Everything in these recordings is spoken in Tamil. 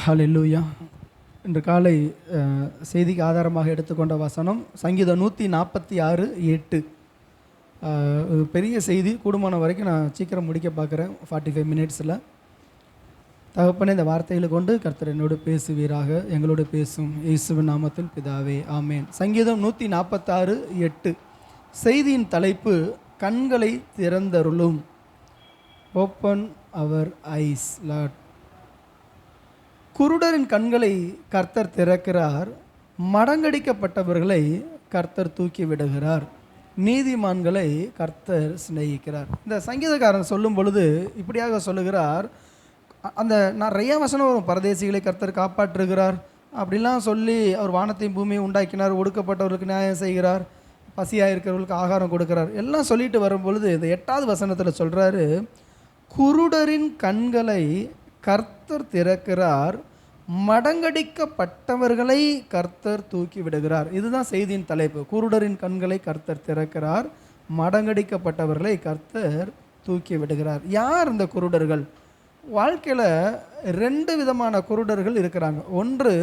ஹல்லேலூயா. இன்று காலை செய்திக்கு ஆதாரமாக எடுத்துக்கொண்ட வசனம் சங்கீதம் 146:8. பெரிய செய்தி, கூடுமான வரைக்கும் நான் சீக்கிரம் முடிக்க பார்க்குறேன், 45 மினிட்ஸில். தகப்பனே, இந்த வார்த்தைகளை கொண்டு கர்த்தர் என்னோடு பேசுவீராக, எங்களோடு பேசும் இயேசுவின் நாமத்தில் பிதாவே, ஆமேன். சங்கீதம் 146:8. செய்தியின் தலைப்பு, கண்களை திறந்தருளும். Open your eyes lord. குருடரின் கண்களை கர்த்தர் திறக்கிறார், மடங்கடிக்கப்பட்டவர்களை கர்த்தர் தூக்கி விடுகிறார், நீதிமான்களை கர்த்தர் சிநேகிக்கிறார். இந்த சங்கீதக்காரன் சொல்லும் பொழுது இப்படியாக சொல்லுகிறார். அந்த நிறைய வசனம் வரும், பரதேசிகளை கர்த்தர் காப்பாற்றுகிறார் அப்படிலாம் சொல்லி, அவர் வானத்தையும் பூமியை உண்டாக்கினார், ஒடுக்கப்பட்டவர்களுக்கு நியாயம் செய்கிறார், பசியாக இருக்கிறவர்களுக்கு ஆகாரம் கொடுக்கிறார், எல்லாம் சொல்லிட்டு வரும் பொழுது இந்த 8வது வசனத்தில் சொல்கிறாரு, குருடரின் கண்களை கர்த்தர் திறக்கிறார், மடங்கடிக்கப்பட்டவர்களை கர்த்தர் தூக்கி விடுகிறார். இதுதான் செய்தியின் தலைப்பு. குருடரின் கண்களை கர்த்தர் திறக்கிறார், மடங்கடிக்கப்பட்டவர்களை கர்த்தர் தூக்கி விடுகிறார். யார் இந்த குருடர்கள்? வாழ்க்கையில் 2 விதமான குருடர்கள் இருக்கிறாங்க. ஒன்று,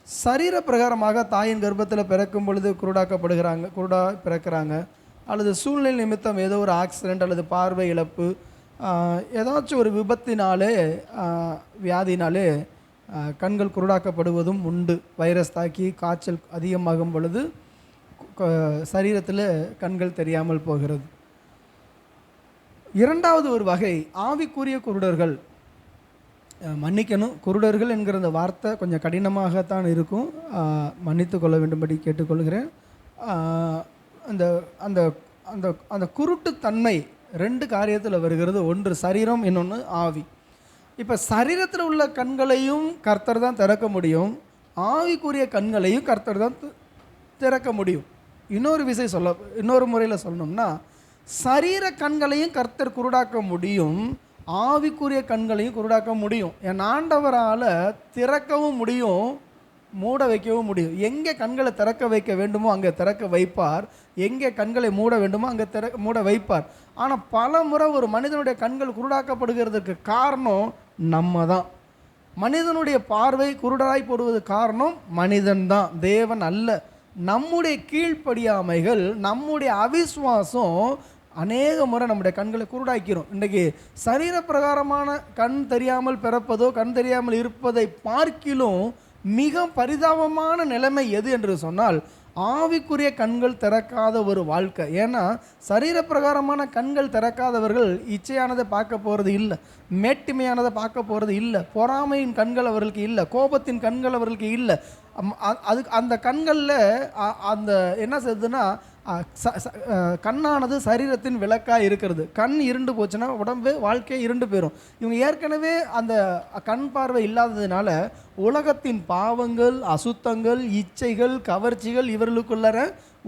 சரீர பிரகாரமாக தாயின் கர்ப்பத்தில் பிறக்கும் பொழுது குருடா பிறக்கிறாங்க, அல்லது சூழ்நிலை நிமித்தம் ஏதோ ஒரு ஆக்சிடெண்ட் அல்லது பார்வை இழப்பு, ஏதாச்சும் ஒரு விபத்தினாலே வியாதினாலே கண்கள் குருடாக்கப்படுவதும் உண்டு. வைரஸ் தாக்கி காய்ச்சல் அதிகமாகும் பொழுது சரீரத்தில் கண்கள் தெரியாமல் போகிறது. 2வது ஒரு வகை ஆவிக்குரிய குருடர்கள். மன்னிக்கணும், குருடர்கள் என்கிற அந்த வார்த்தை கொஞ்சம் கடினமாகத்தான் இருக்கும், மன்னித்து கொள்ள வேண்டும்படி கேட்டுக்கொள்கிறேன். அந்த அந்த அந்த அந்த குருட்டுத்தன்மை 2 காரியத்தில் வருகிறது. ஒன்று சரீரம், இன்னொன்று ஆவி. இப்போ சரீரத்தில் உள்ள கண்களையும் கர்த்தர் தான் திறக்க முடியும், ஆவிக்குரிய கண்களையும் கர்த்தர் தான் திறக்க முடியும். இன்னொரு முறையில் சொல்லணும்னா, சரீர கண்களையும் கர்த்தர் குருடாக்க முடியும், ஆவிக்குரிய கண்களையும் குருடாக்க முடியும். என் ஆண்டவரால் திறக்கவும் முடியும், மூட வைக்கவும் முடியும். எங்கே கண்களை திறக்க வைக்க வேண்டுமோ அங்கே திறக்க வைப்பார், எங்கே கண்களை மூட வேண்டுமோ அங்கே மூட வைப்பார். ஆனால் பல முறை ஒரு மனிதனுடைய கண்கள் குருடாக்கப்படுகிறதுக்கு காரணம் நம்ம தான். மனிதனுடைய பார்வை குருடராய் போடுவது காரணம் மனிதன்தான், தேவன் அல்ல. நம்முடைய கீழ்ப்படியாமைகள், நம்முடைய அவிசுவாசம் அநேக முறை நம்முடைய கண்களை குருடாக்கிறோம். இன்றைக்கி சரீர பிரகாரமான கண் தெரியாமல் பிறப்பதோ கண் தெரியாமல் இருப்பதை பார்க்கிலும் மிக பரிதாபமான நிலைமை எது என்று சொன்னால், ஆவிக்குரிய கண்கள் திறக்காத ஒரு வாழ்க்கை. ஏன்னா சரீர பிரகாரமான கண்கள் திறக்காதவர்கள் இச்சையானதை பார்க்க போகிறது இல்லை, மேட்டிமையானதை பார்க்க போகிறது இல்லை, பொறாமையின் கண்கள் அவர்களுக்கு இல்லை, கோபத்தின் கண்கள் அவர்களுக்கு இல்லை. அந்த கண்களில் அந்த என்ன செய்யுதுன்னா, கண்ணானது சரீரத்தின் விளக்காக இருக்கிறது. கண் இருண்டு போச்சுன்னா உடம்பு வாழ்க்கை இருண்டு போயிடும். இவங்க ஏற்கனவே அந்த கண் பார்வை இல்லாததுனால உலகத்தின் பாவங்கள், அசுத்தங்கள், இச்சைகள், கவர்ச்சிகள் இவர்களுக்குள்ளர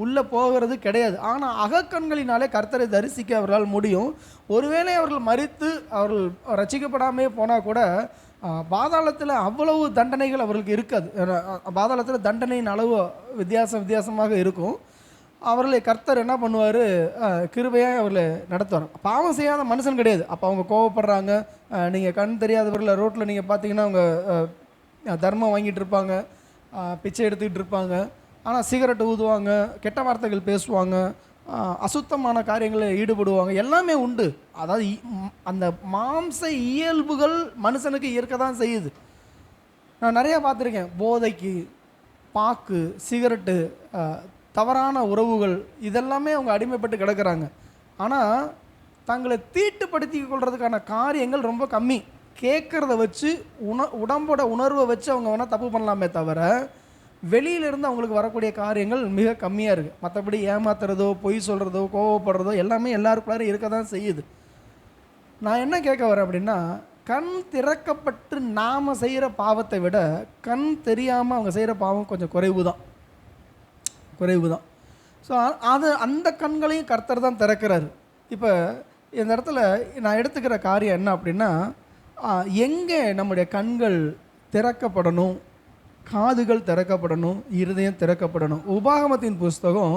உள்ளே போகிறது கிடையாது. ஆனால் அகக்கண்களினாலே கர்த்தரை தரிசிக்க அவர்களால் முடியும். ஒருவேளை அவர்கள் மரித்து அவர்கள் ரட்சிக்கப்படாமே போனால் கூட பாதாளத்தில் அவ்வளவு தண்டனைகள் அவர்களுக்கு இருக்காது. பாதாளத்தில் தண்டனையின் அளவு வித்தியாசமாக இருக்கும். அவர்களை கர்த்தர் என்ன பண்ணுவார், கிருபையாக அவர்களை நடத்துவார். பாவம் செய்யாத மனுஷன் கிடையாது. அப்போ அவங்க கோவப்படுறாங்க. நீங்கள் கண் தெரியாதவர்களை ரோட்டில் நீங்கள் பார்த்தீங்கன்னா அவங்க தர்மம் வாங்கிட்டு இருப்பாங்க, பிச்சை எடுத்துக்கிட்டு இருப்பாங்க, ஆனால் சிகரெட்டு ஊதுவாங்க, கெட்ட வார்த்தைகள் பேசுவாங்க, அசுத்தமான காரியங்களில் ஈடுபடுவாங்க, எல்லாமே உண்டு. அதாவது அந்த மாம்ச இயல்புகள் மனுஷனுக்கு இருக்க தான் செய்யுது. நான் நிறையா பார்த்துருக்கேன். போதைக்கு, பாக்கு, சிகரெட்டு, தவறான உறவுகள், இதெல்லாமே அவங்க அடிமைப்பட்டு கிடக்கிறாங்க. ஆனால் தங்களை தீட்டுப்படுத்தி கொள்றதுக்கான காரியங்கள் ரொம்ப கம்மி. கேட்குறத வச்சு உடம்போட உணர்வை வச்சு அவங்க வேணால் தப்பு பண்ணலாமே தவிர, வெளியிலிருந்து அவங்களுக்கு வரக்கூடிய காரியங்கள் மிக கம்மியாக இருக்குது. மற்றபடி ஏமாத்துறதோ, பொய் சொல்கிறதோ, கோவப்படுறதோ எல்லாமே எல்லாருக்குள்ளாரும் இருக்க தான் செய்யுது. நான் என்ன கேட்க வரேன் அப்படின்னா, கண் திறக்கப்பட்டு நாம் செய்கிற பாவத்தை விட கண் தெரியாமல் அவங்க செய்கிற பாவம் கொஞ்சம் குறைவு தான். ஸோ அந்த கண்களையும் கர்த்தர் தான் திறக்கிறாரு. இப்போ இந்த இடத்துல நான் எடுத்துக்கிற காரியம் என்ன அப்படின்னா, எங்கே நம்முடைய கண்கள் திறக்கப்படணும், காதுகள் திறக்கப்படணும், இருதயம் திறக்கப்படணும். உபாகமத்தின் புஸ்தகம்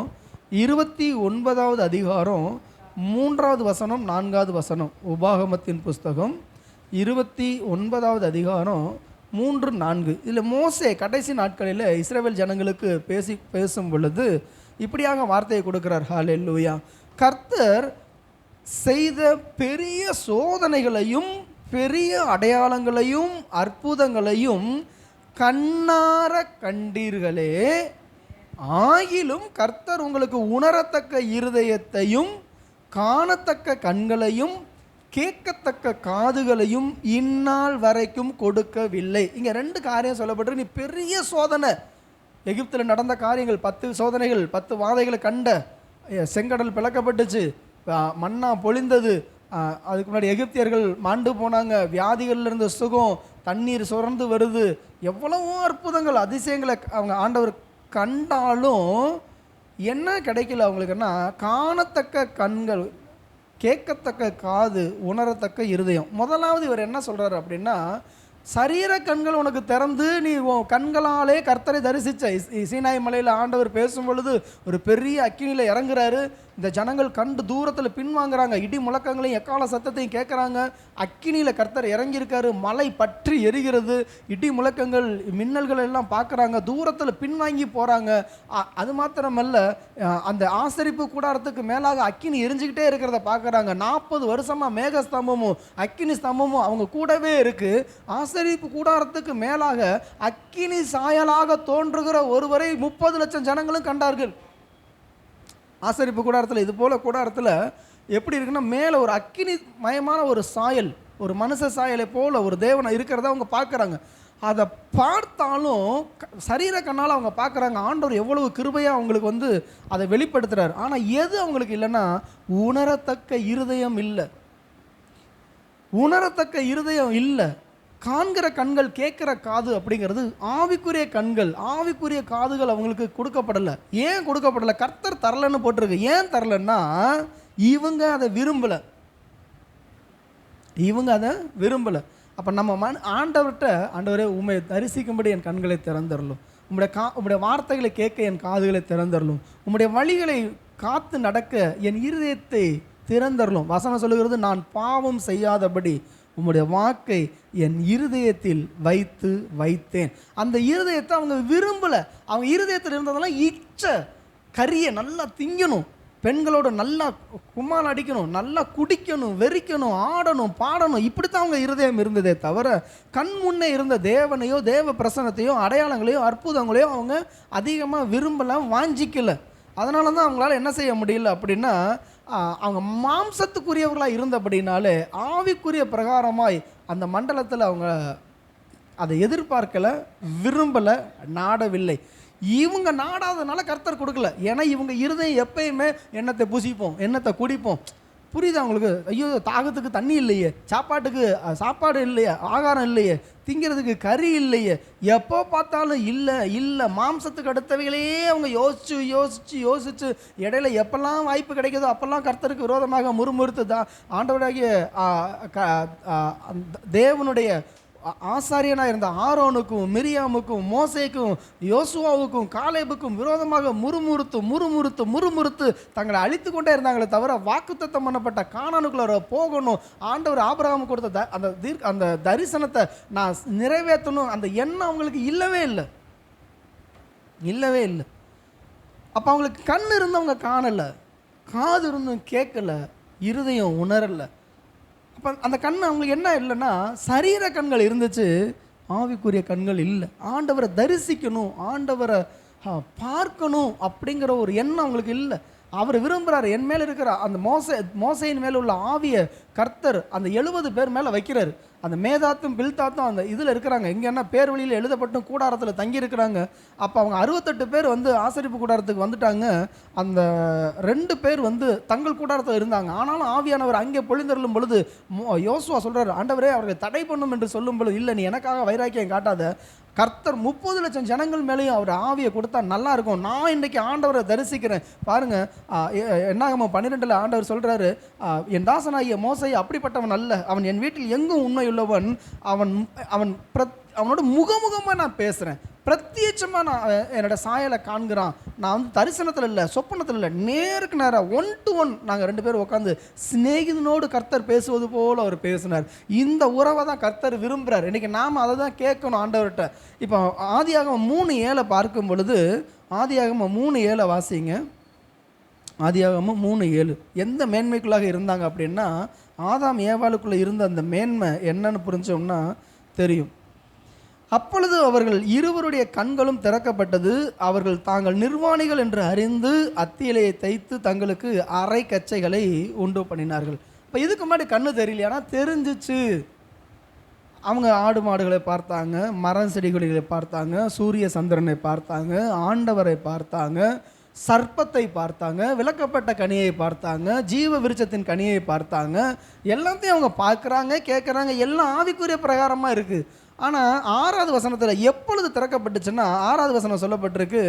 29வது அதிகாரம் 3வது வசனம் 4வது வசனம். உபாகமத்தின் புஸ்தகம் 29வது அதிகாரம் 3:4 இதில் மோசே கடைசி நாட்களில் இஸ்ரவேல் ஜனங்களுக்கு பேசும் பொழுது இப்படியாக வார்த்தையை கொடுக்கிறார். ஹல்லேலூயா. கர்த்தர் செய்த பெரிய சோதனைகளையும் பெரிய அடையாளங்களையும் அற்புதங்களையும் கண்ணார கண்டீர்களே, ஆகிலும் கர்த்தர் உங்களுக்கு உணரத்தக்க இருதயத்தையும் காணத்தக்க கண்களையும் கேட்கத்தக்க காதுகளையும் இந்நாள் வரைக்கும் கொடுக்கவில்லை. இங்கே 2 காரியம் சொல்லப்பட்டு, நீ பெரிய சோதனை, எகிப்தில் நடந்த காரியங்கள் 10 சோதனைகள், 10 வாதைகளை கண்ட, செங்கடல் பிளக்கப்பட்டுச்சு, மன்னா பொழிந்தது, அதுக்கு முன்னாடி எகிப்தியர்கள் மாண்டு போனாங்க, வியாதிகள்ல இருந்த சுகம், தண்ணீர் சுரந்து வருது, எவ்வளவோ அற்புதங்கள் அதிசயங்களை அவங்க ஆண்டவர் கண்டாலும் என்ன கிடைக்கல அவங்களுக்குன்னா, காணத்தக்க கண்கள், கேட்கத்தக்க காது, உணரத்தக்க இருதயம். முதலாவது இவர் என்ன சொல்கிறார் அப்படின்னா, சரீர கண்கள் உனக்கு திறந்து நீ கண்களாலே கர்த்தரை தரிசித்த. சீனாய் மலையில் ஆண்டவர் பேசும் பொழுது ஒரு பெரிய அக்கினியில் இறங்குறாரு. இந்த ஜனங்கள் கண்டு தூரத்தில் பின்வாங்குறாங்க, இடி முழக்கங்களையும் எக்கால சத்தத்தையும் கேட்குறாங்க. அக்கினியில் கர்த்தர் இறங்கியிருக்காரு, மலை பற்றி எரிகிறது, இடி முழக்கங்கள் மின்னல்கள் எல்லாம் பார்க்குறாங்க, தூரத்தில் பின்வாங்கி போகிறாங்க. அது மாத்திரமல்ல, அந்த ஆசரிப்பு கூடாரத்துக்கு மேலாக அக்கினி எரிஞ்சுக்கிட்டே இருக்கிறத பார்க்குறாங்க. 40 வருஷமாக மேக ஸ்தம்பமும் அக்கினி ஸ்தம்பமும் அவங்க கூடவே இருக்குது. ஆசரிப்பு கூடாரத்துக்கு மேலாக அக்கினி சாயலாக தோன்றுகிற ஒருவரை 30 லட்சம் ஜனங்களும் கண்டார்கள். ஆசரிப்பு கூடாரத்தில், இது போல் கூடாரத்தில் எப்படி இருக்குன்னா, மேலே ஒரு அக்கினி மயமான ஒரு சாயல், ஒரு மனுஷ சாயலை போல் ஒரு தேவனை இருக்கிறத அவங்க பார்க்குறாங்க. அதை பார்த்தாலும் சரீர கண்ணால் அவங்க பார்க்குறாங்க. ஆண்டவர் எவ்வளவு கிருபையாக அவங்களுக்கு அதை வெளிப்படுத்துகிறார். ஆனால் எது அவங்களுக்கு இல்லைன்னா, உணரத்தக்க இருதயம் இல்லை. உணரத்தக்க இருதயம் இல்லை. காண்கிற கண்கள், கேட்குற காது அப்படிங்கிறது ஆவிக்குரிய கண்கள், ஆவிக்குரிய காதுகள் அவங்களுக்கு கொடுக்கப்படலை. ஏன் கொடுக்கப்படலை? கர்த்தர் தரலன்னு போட்டிருக்கு. ஏன் தரலன்னா, இவங்க அதை விரும்பலை. அப்போ நம்ம ஆண்டவர்கிட்ட, ஆண்டவரே உம்மை தரிசிக்கும்படி என் கண்களை திறந்தரலும், உம்முடைய வார்த்தைகளை கேட்க என் காதுகளை திறந்தரலும், உம்முடைய வழிகளை காத்து நடக்க என் இருதயத்தை திறந்தரலும். வசனம் சொல்லுகிறது, நான் பாவம் செய்யாதபடி உம்முடைய வாக்கை என் இருதயத்தில் வைத்தேன். அந்த இருதயத்தை அவங்க விரும்பலை. அவங்க இருதயத்தில் இருந்ததெல்லாம் இச்சை, கறியை நல்லா திங்கணும், பெண்களோட நல்லா கும்மால் அடிக்கணும், நல்லா குடிக்கணும், வெறிக்கணும், ஆடணும், பாடணும், இப்படித்தான் அவங்க இருதயம் இருந்ததே தவிர கண் முன்னே இருந்த தேவனையோ தேவ பிரசன்னத்தையோ அடையாளங்களையோ அற்புதங்களையோ அவங்க அதிகமாக விரும்பலை, வாஞ்சிக்கலை. அதனால தான் அவங்களால என்ன செய்ய முடியல அப்படின்னா, அவங்க மாம்சத்துக்குரியவர்களாக இருந்தபடினாலே ஆவிக்குரிய பிரகாரமாய் அந்த மண்டலத்தில் அவங்க அதை எதிர்பார்க்கலை, விரும்பலை, நாடவில்லை. இவங்க நாடாதனால கர்த்தர் கொடுக்கல. ஏன்னா இவங்க இருதயம் எப்பயுமே எண்ணத்தை புசிப்போம், எண்ணத்தை குடிப்போம். புரியுது அவங்களுக்கு? ஐயோ, தாகத்துக்கு தண்ணி இல்லையே, சாப்பாடு இல்லையே, ஆகாரம் இல்லையே, திங்கிறதுக்கு கறி இல்லையே, எப்போ பார்த்தாலும் இல்லை மாம்சத்துக்கு அடுத்தவைகளே அவங்க யோசிச்சு இடையில எப்பெல்லாம் வாய்ப்பு கிடைக்குதோ அப்பெல்லாம் கர்த்தருக்கு விரோதமாக முறுமுறுத்து தான் ஆண்டவராகிய தேவனுடைய ஆசாரியனாக இருந்த ஆரோனுக்கும் மிரியாமுக்கும் மோசேக்கும் யோசுவாவுக்கும் காலேபுக்கும் விரோதமாக முறுமுறுத்து தங்களை அழித்து கொண்டே இருந்தாங்களே தவிர வாக்குத்தத்தம் பண்ணப்பட்ட கானானுக்குள்ள போகணும், ஆண்டவர் ஆபிரகாமுக்கு கொடுத்த அந்த தரிசனத்தை நான் நிறைவேற்றணும், அந்த எண்ணம் அவங்களுக்கு இல்லவே இல்லை. அப்போ அவங்களுக்கு கண் இருந்தவங்க காணலை, காது இருந்தும் கேட்கலை, இருதயம் உணரலை. அப்போ அந்த கண் அவங்களுக்கு என்ன இல்லைன்னா, சரீர கண்கள் இருந்துச்சு, ஆவிக்குரிய கண்கள் இல்லை. ஆண்டவரை தரிசிக்கணும், ஆண்டவரை பார்க்கணும் அப்படிங்கிற ஒரு எண்ணம் அவங்களுக்கு இல்லை. அவர் விரும்புகிறார், என் மேலே இருக்கிற அந்த மோசையின் மேலே உள்ள ஆவியை கர்த்தர் அந்த 70 பேர் மேலே வைக்கிறார். அந்த மேதாத்தும் பில்தாத்தும் அந்த இதில் இருக்கிறாங்க. எங்கன்னா பேர் வழியில் எழுதப்பட்டும் கூடாரத்தில் தங்கியிருக்கிறாங்க. அப்போ அவங்க 68 பேர் ஆசரிப்பு கூடாரத்துக்கு வந்துட்டாங்க. அந்த 2 பேர் தங்கள் கூடாரத்தில் இருந்தாங்க. ஆனாலும் ஆவியானவர் அங்கே பொழிந்தருளும் பொழுது யோசுவா சொல்கிறார், ஆண்டவரே அவர்களை தடை பண்ணும் என்று சொல்லும் பொழுது, இல்லை நீ எனக்காக வைராக்கியம் காட்டாத, கர்த்தர் 30 லட்சம் ஜனங்கள் மேலேயும் அவர் ஆவியை கொடுத்தா நல்லா இருக்கும். நான் இன்றைக்கி ஆண்டவரை தரிசிக்கிறேன். பாருங்கள், என்னாகமோ 12 ஆண்டவர் சொல்கிறாரு, என் தாசனாகிய மோசை அப்படிப்பட்டவன் அல்ல, அவன் என் வீட்டில் எங்கும் உண்மை உள்ளவன், அவனோட முகமுகமாக நான் பேசுகிறேன், பிரத்யட்சமாக நான் என்னோடய சாயலை காண்கிறான். நான் வந்து தரிசனத்தில் இல்லை, சொப்பனத்தில் இல்லை, நேருக்கு நேராக 1 to 1 நாங்கள் 2 பேரும் உட்காந்து சிநேகிதனோடு கர்த்தர் பேசுவது போல் அவர் பேசினார். இந்த உறவை தான் கர்த்தர் விரும்புகிறார். இன்றைக்கி நாம் அதை தான் கேட்கணும் ஆண்டவர்கிட்ட. இப்போ ஆதியாகமம் 3:7 பார்க்கும் பொழுது, ஆதியாகமம் 3:7 வாசிங்க. ஆதியாகமம் 3:7 எந்த மேன்மைக்குள்ளாக இருந்தாங்க அப்படின்னா, ஆதாம் ஏவாளுக்குள்ளே இருந்த அந்த மேன்மை என்னன்னு புரிஞ்சோம்னா தெரியும். அப்பொழுது அவர்கள் இருவருடைய கண்களும் திறக்கப்பட்டது, அவர்கள் தாங்கள் நிர்வாணிகள் என்று அறிந்து அத்தியிலையை தைத்து தங்களுக்கு அரை கச்சைகளை உண்டு பண்ணினார்கள். இப்போ இதுக்கு முன்னாடி கண்ணு தெரியலையானா தெரிஞ்சிச்சு. அவங்க ஆடு மாடுகளை பார்த்தாங்க, மரம் செடிகளை பார்த்தாங்க, சூரிய சந்திரனை பார்த்தாங்க, ஆண்டவரை பார்த்தாங்க, சர்ப்பத்தை பார்த்தாங்க, விளக்கப்பட்ட கனியை பார்த்தாங்க, ஜீவ விருட்சத்தின் கனியை பார்த்தாங்க. எல்லாத்தையும் அவங்க பார்க்குறாங்க, கேட்குறாங்க, எல்லாம் ஆவிக்குரிய பிரகாரமாக இருக்குது. ஆனால் 6வது வசனத்தில் எப்பொழுது திறக்கப்பட்டுச்சுன்னா, 6வது வசனம் சொல்லப்பட்டிருக்கு,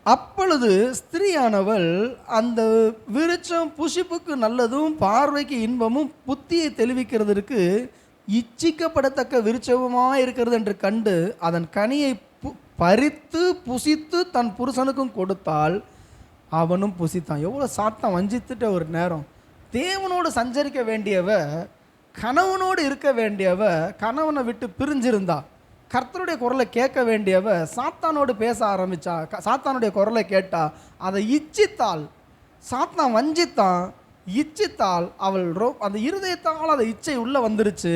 அப்பொழுது ஸ்திரீயானவள் அந்த விருட்சம் புசிப்புக்கு நல்லதும் பார்வைக்கு இன்பமும் புத்தியை தெளிவிக்கிறதுக்கு இச்சிக்கப்படத்தக்க விருட்சமுமாக இருக்கிறது என்று கண்டு அதன் கனியை பறித்து புசித்து தன் புருஷனுக்கும் கொடுத்தால் அவனும் புசித்தான். எவ்வளோ சாத்தான் வஞ்சித்துட்ட ஒரு நேரம். தேவனோடு சஞ்சரிக்க வேண்டியவ, கணவனோடு இருக்க வேண்டியவ கணவனை விட்டு பிரிஞ்சிருந்தா, கர்த்தருடைய குரலை கேட்க வேண்டியவ சாத்தானோடு பேச ஆரம்பித்தா, சாத்தானுடைய குரலை கேட்டா, அதை இச்சித்தாள். சாத்தான் வஞ்சித்தான், இச்சித்தாள். அவள் அந்த இருதயத்தால் அந்த இச்சை உள்ளே வந்துருச்சு.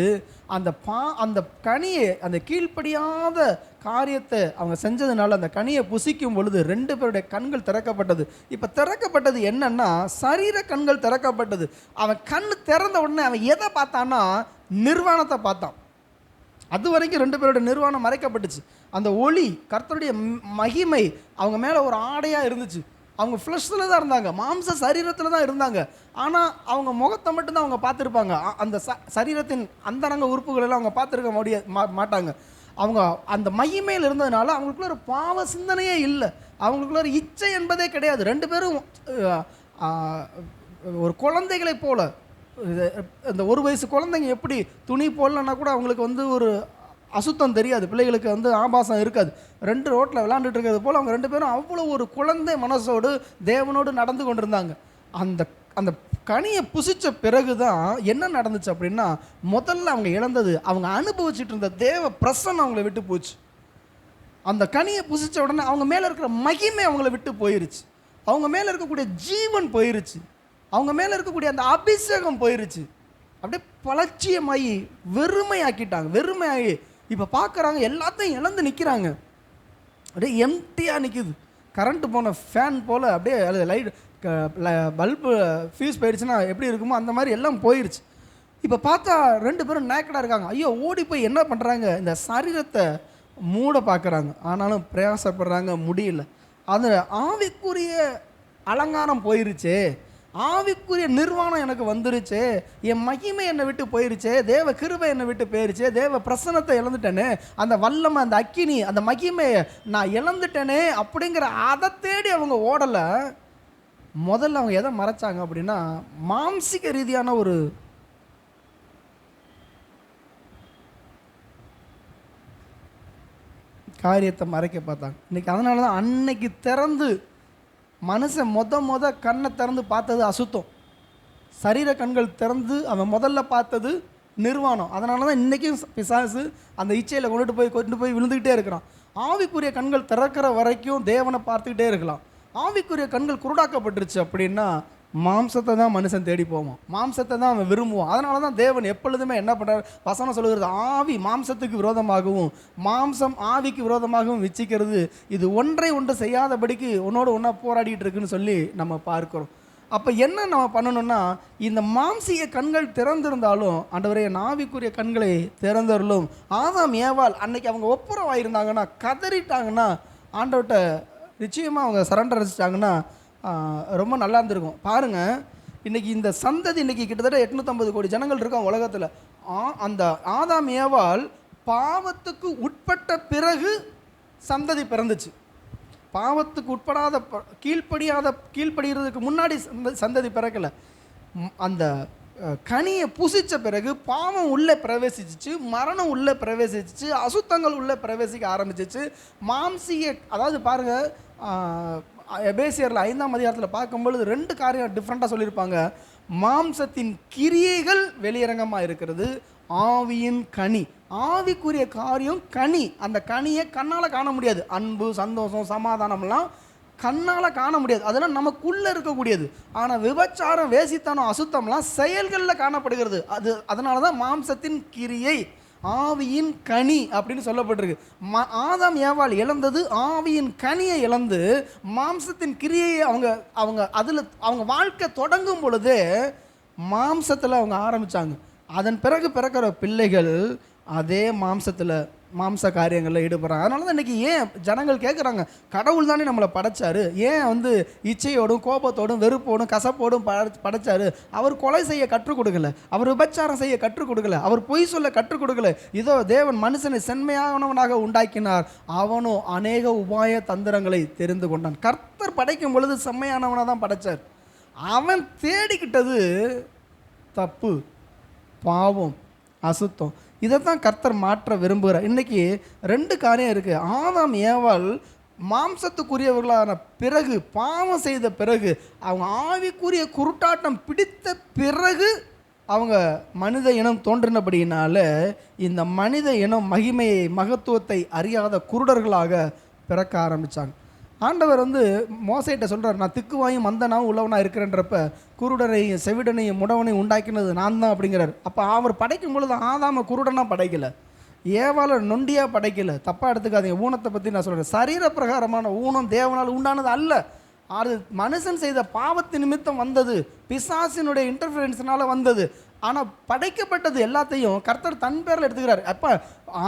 அந்த கனியை, அந்த கீழ்ப்படியாத காரியத்தை அவங்க செஞ்சதுனால அந்த கனியை புசிக்கும் பொழுது 2 பேருடைய கண்கள் திறக்கப்பட்டது. இப்போ திறக்கப்பட்டது என்னன்னா, சரீர கண்கள் திறக்கப்பட்டது. அவன் கண் திறந்த உடனே அவன் எதை பார்த்தான்னா, நிர்வாணத்தை பார்த்தான். அது வரைக்கும் 2 பேரோட நிர்வாணம் மறைக்கப்பட்டுச்சு. அந்த ஒளி, கர்த்தருடைய மகிமை அவங்க மேலே ஒரு ஆடையாக இருந்துச்சு. அவங்க ஃப்ளஷில் தான் இருந்தாங்க, மாம்ச சரீரத்தில் தான் இருந்தாங்க. ஆனால் அவங்க முகத்தை மட்டும்தான் அவங்க பார்த்துருப்பாங்க. அந்த சரீரத்தின் அந்தரங்க உறுப்புகளெல்லாம் அவங்க பார்த்துருக்க மாட்டாங்க. அவங்க அந்த மகிமையில் இருந்ததுனால அவங்களுக்குள்ள ஒரு பாவ சிந்தனையே இல்லை, அவங்களுக்குள்ள ஒரு இச்சை என்பதே கிடையாது. 2 பேரும் ஒரு குழந்தைகளை போல, இந்த 1 வயசு குழந்தைங்க எப்படி துணி போடலன்னா கூட அவங்களுக்கு வந்து ஒரு அசுத்தம் தெரியாது, பிள்ளைகளுக்கு வந்து ஆபாசம் இருக்காது. 2 ரோட்டில் விளையாண்டுட்டு இருக்கிறது போல் அவங்க 2 பேரும் அவ்வளோ ஒரு குழந்தை மனசோடு தேவனோடு நடந்து கொண்டிருந்தாங்க. அந்த கனியை புசித்த பிறகு தான் என்ன நடந்துச்சு அப்படின்னா, முதல்ல அவங்க இழந்தது, அவங்க அனுபவிச்சுட்டு இருந்த தேவ பிரசன்னம் அவங்கள விட்டு போச்சு. அந்த கனியை புசித்த உடனே அவங்க மேலே இருக்கிற மகிமை அவங்கள விட்டு போயிருச்சு, அவங்க மேலே இருக்கக்கூடிய ஜீவன் போயிருச்சு, அவங்க மேலே இருக்கக்கூடிய அந்த அபிஷேகம் போயிருச்சு. அப்படியே பலட்சியமாகி வெறுமையாக்கிட்டாங்க. வெறுமையாகி இப்போ பார்க்குறாங்க, எல்லாத்தையும் இழந்து நிற்கிறாங்க. அப்படியே எம்டியாக நிற்குது. கரண்ட்டு போன ஃபேன் போல் அப்படியே லைட் பல்பு ஃபியூஸ் போயிடுச்சுன்னா எப்படி இருக்குமோ அந்த மாதிரி எல்லாம் போயிடுச்சு. இப்போ பார்த்தா 2 பேரும் நேக்கடாக இருக்காங்க. ஐயோ, ஓடி போய் என்ன பண்ணுறாங்க, இந்த சரீரத்தை மூட பார்க்குறாங்க. ஆனாலும் பிரயாசப்படுறாங்க, முடியல. அது ஆவிக்குரிய அலங்காரம் போயிருச்சே, ஆவிக்குரிய நிர்வாணம் எனக்கு வந்துருச்சு, என் மகிமை என்னை விட்டு போயிருச்சே, தேவ கிருபை என்னை விட்டு போயிருச்சே, தேவ பிரசன்னத்தை இழந்துட்டேனே, அந்த வல்லமை, அந்த அக்கினி, அந்த மகிமையை நான் இழந்துட்டேனே அப்படிங்கிற அதை தேடி அவங்க ஓடலை. முதல்ல அவங்க எதை மறைச்சாங்க அப்படின்னா, மாம்சிக ரீதியான ஒரு காரியத்தை மறைக்க பார்த்தாங்க. இன்னைக்கு அதனால தான் அன்னைக்கு திறந்து மனுஷன் கண்ணை திறந்து பார்த்தது அசுத்தம், சரீர கண்கள் திறந்து அவன் முதல்ல பார்த்தது நிர்வாணம். அதனால தான் இன்றைக்கும் பிசாசு அந்த இச்சையில் கொண்டு போய் விழுந்துக்கிட்டே இருக்கிறான். ஆவிக்குரிய கண்கள் திறக்கிற வரைக்கும் தேவனை பார்த்துக்கிட்டே இருக்கலாம். ஆவிக்குரிய கண்கள் குருடாக்கப்பட்டுருச்சு அப்படின்னா மாம்சத்தை தான் மனுஷன் தேடி போவான், மாம்சத்தை தான் அவன் விரும்புவான். அதனால தான் தேவன் எப்பொழுதுமே என்ன பண்ணுறார், வசனம் சொல்லுகிறது, ஆவி மாம்சத்துக்கு விரோதமாகவும் மாம்சம் ஆவிக்கு விரோதமாகவும் விச்சிக்கிறது, இது ஒன்று செய்யாதபடிக்கு உன்னோடு ஒன்றா போராடிட்டு இருக்குன்னு சொல்லி நம்ம பார்க்கிறோம். அப்போ என்ன நம்ம பண்ணணும்னா, இந்த மாம்சிய கண்கள் திறந்திருந்தாலும் ஆண்டவரே ஆவிக்குரிய கண்களை திறந்தருளும். ஆதாம் ஏவாள் அன்னைக்கு அவங்க ஒப்புரவாயிருந்தாங்கன்னா, கதறிட்டாங்கன்னா, ஆண்டவர்கிட்ட நிச்சயமாக அவங்க சரண்டர் அடிச்சிட்டாங்கன்னா ரொம்ப நல்லா இருந்திருக்கும். பாருங்கள், இன்றைக்கி இந்த சந்ததி இன்றைக்கி கிட்டத்தட்ட 850 கோடி ஜனங்கள் இருக்காங்க உலகத்தில். அந்த ஆதாம் ஏவாள் பாவத்துக்கு உட்பட்ட பிறகு சந்ததி பிறந்துச்சு. பாவத்துக்கு உட்படாத கீழ்ப்படுகிறதுக்கு முன்னாடி சந்ததி பிறக்கலை. அந்த கனியை புசித்த பிறகு பாவம் உள்ளே பிரவேசிச்சிச்சு, மரணம் உள்ளே பிரவேசிச்சிச்சு, அசுத்தங்கள் உள்ளே பிரவேசிக்க ஆரம்பிச்சிச்சு. மாம்சிய அதாவது பாருங்கள், எபேசியரில் 5ஆம் அதிகாரத்தில் பார்க்கும்பொழுது 2 காரியம் டிஃப்ரெண்ட்டாக சொல்லியிருப்பாங்க. மாம்சத்தின் கிரியைகள் வெளியரங்கமாக இருக்கிறது, ஆவியின் கனி. ஆவிக்குரிய காரியம் கனி. அந்த கனியை கண்ணால் காண முடியாது. அன்பு, சந்தோஷம், சமாதானம்லாம் கண்ணால் காண முடியாது, அதெல்லாம் நமக்குள்ளே இருக்கக்கூடியது. ஆனால் விபச்சாரம், வேசித்தனம், அசுத்தம்லாம் செயல்களில் காணப்படுகிறது. அதனால தான் மாம்சத்தின் கிரியை, ஆவியின் கனி அப்படின்னு சொல்லப்பட்டிருக்கு. ஆதாம் ஏவாள் இழந்தது ஆவியின் கனியை இழந்து மாம்சத்தின் கிரியையை அவங்க வாழ்க்கை தொடங்கும் பொழுதே மாம்சத்தில் அவங்க ஆரம்பித்தாங்க. அதன் பிறகு பிறக்கிற பிள்ளைகள் அதே மாம்ச காரியங்களில் ஈடுபடுறாங்க. அதனால தான் இன்றைக்கி ஏன் ஜனங்கள் கேட்குறாங்க, கடவுள் தானே நம்மளை படைச்சாரு, ஏன் இச்சையோடும் கோபத்தோடும் வெறுப்போடும் கசப்போடும் படைச்சாரு? அவர் கொலை செய்ய கற்றுக் கொடுக்கல, அவர் விபச்சாரம் செய்ய கற்றுக் கொடுக்கல, அவர் பொய் சொல்ல கற்றுக் கொடுக்கல. இதோ தேவன் மனுஷனை செம்மையானவனாக உண்டாக்கினார், அவனோ அநேக உபாய தந்திரங்களை தெரிந்து கொண்டான். கர்த்தர் படைக்கும் பொழுது செம்மையானவனாக தான் படைச்சார். அவன் தேடிக்கிட்டது தப்பு, பாவம், அசுத்தம். இதைத்தான் கர்த்தர் மாற்ற விரும்புகிறார். இன்றைக்கி 2 காரியம் இருக்குது. ஆதாம் ஏவாள் மாம்சத்துக்குரியவர்களான பிறகு, பாவம் செய்த பிறகு, அவங்க ஆவிக்குரிய குருட்டாட்டம் பிடித்த பிறகு அவங்க மனித இனம் தோன்றினபடியினால இந்த மனித இனம் மகிமையை, மகத்துவத்தை அறியாத குருடர்களாக பிறக்க ஆரம்பித்தாங்க. ஆண்டவர் மோசைகிட்ட சொல்கிறார், நான் திக்குவாயும் மந்தனாவும் உள்ளவனாக இருக்கிறன்றப்ப குருடனையும் செவிடனையும் முடவனையும் உண்டாக்கினது நான் தான் அப்படிங்கிறார். அப்போ அவர் படைக்கும் பொழுது ஆதாம குருடனாக படைக்கலை, ஏவாளை நொண்டியாக படைக்கலை. தப்பாக எடுத்துக்காதீங்க. ஊனத்தை பற்றி நான் சொல்கிறேன். சரீர பிரகாரமான ஊனம் தேவனால் உண்டானது அல்ல, அது மனுஷன் செய்த பாவத்து நிமித்தம் வந்தது, பிசாசினுடைய இன்டர்ஃபரன்ஸ்னால வந்தது. ஆனால் படைக்கப்பட்டது எல்லாத்தையும் கர்த்தர் தன் பேரில் எடுத்துக்கிறார். அப்போ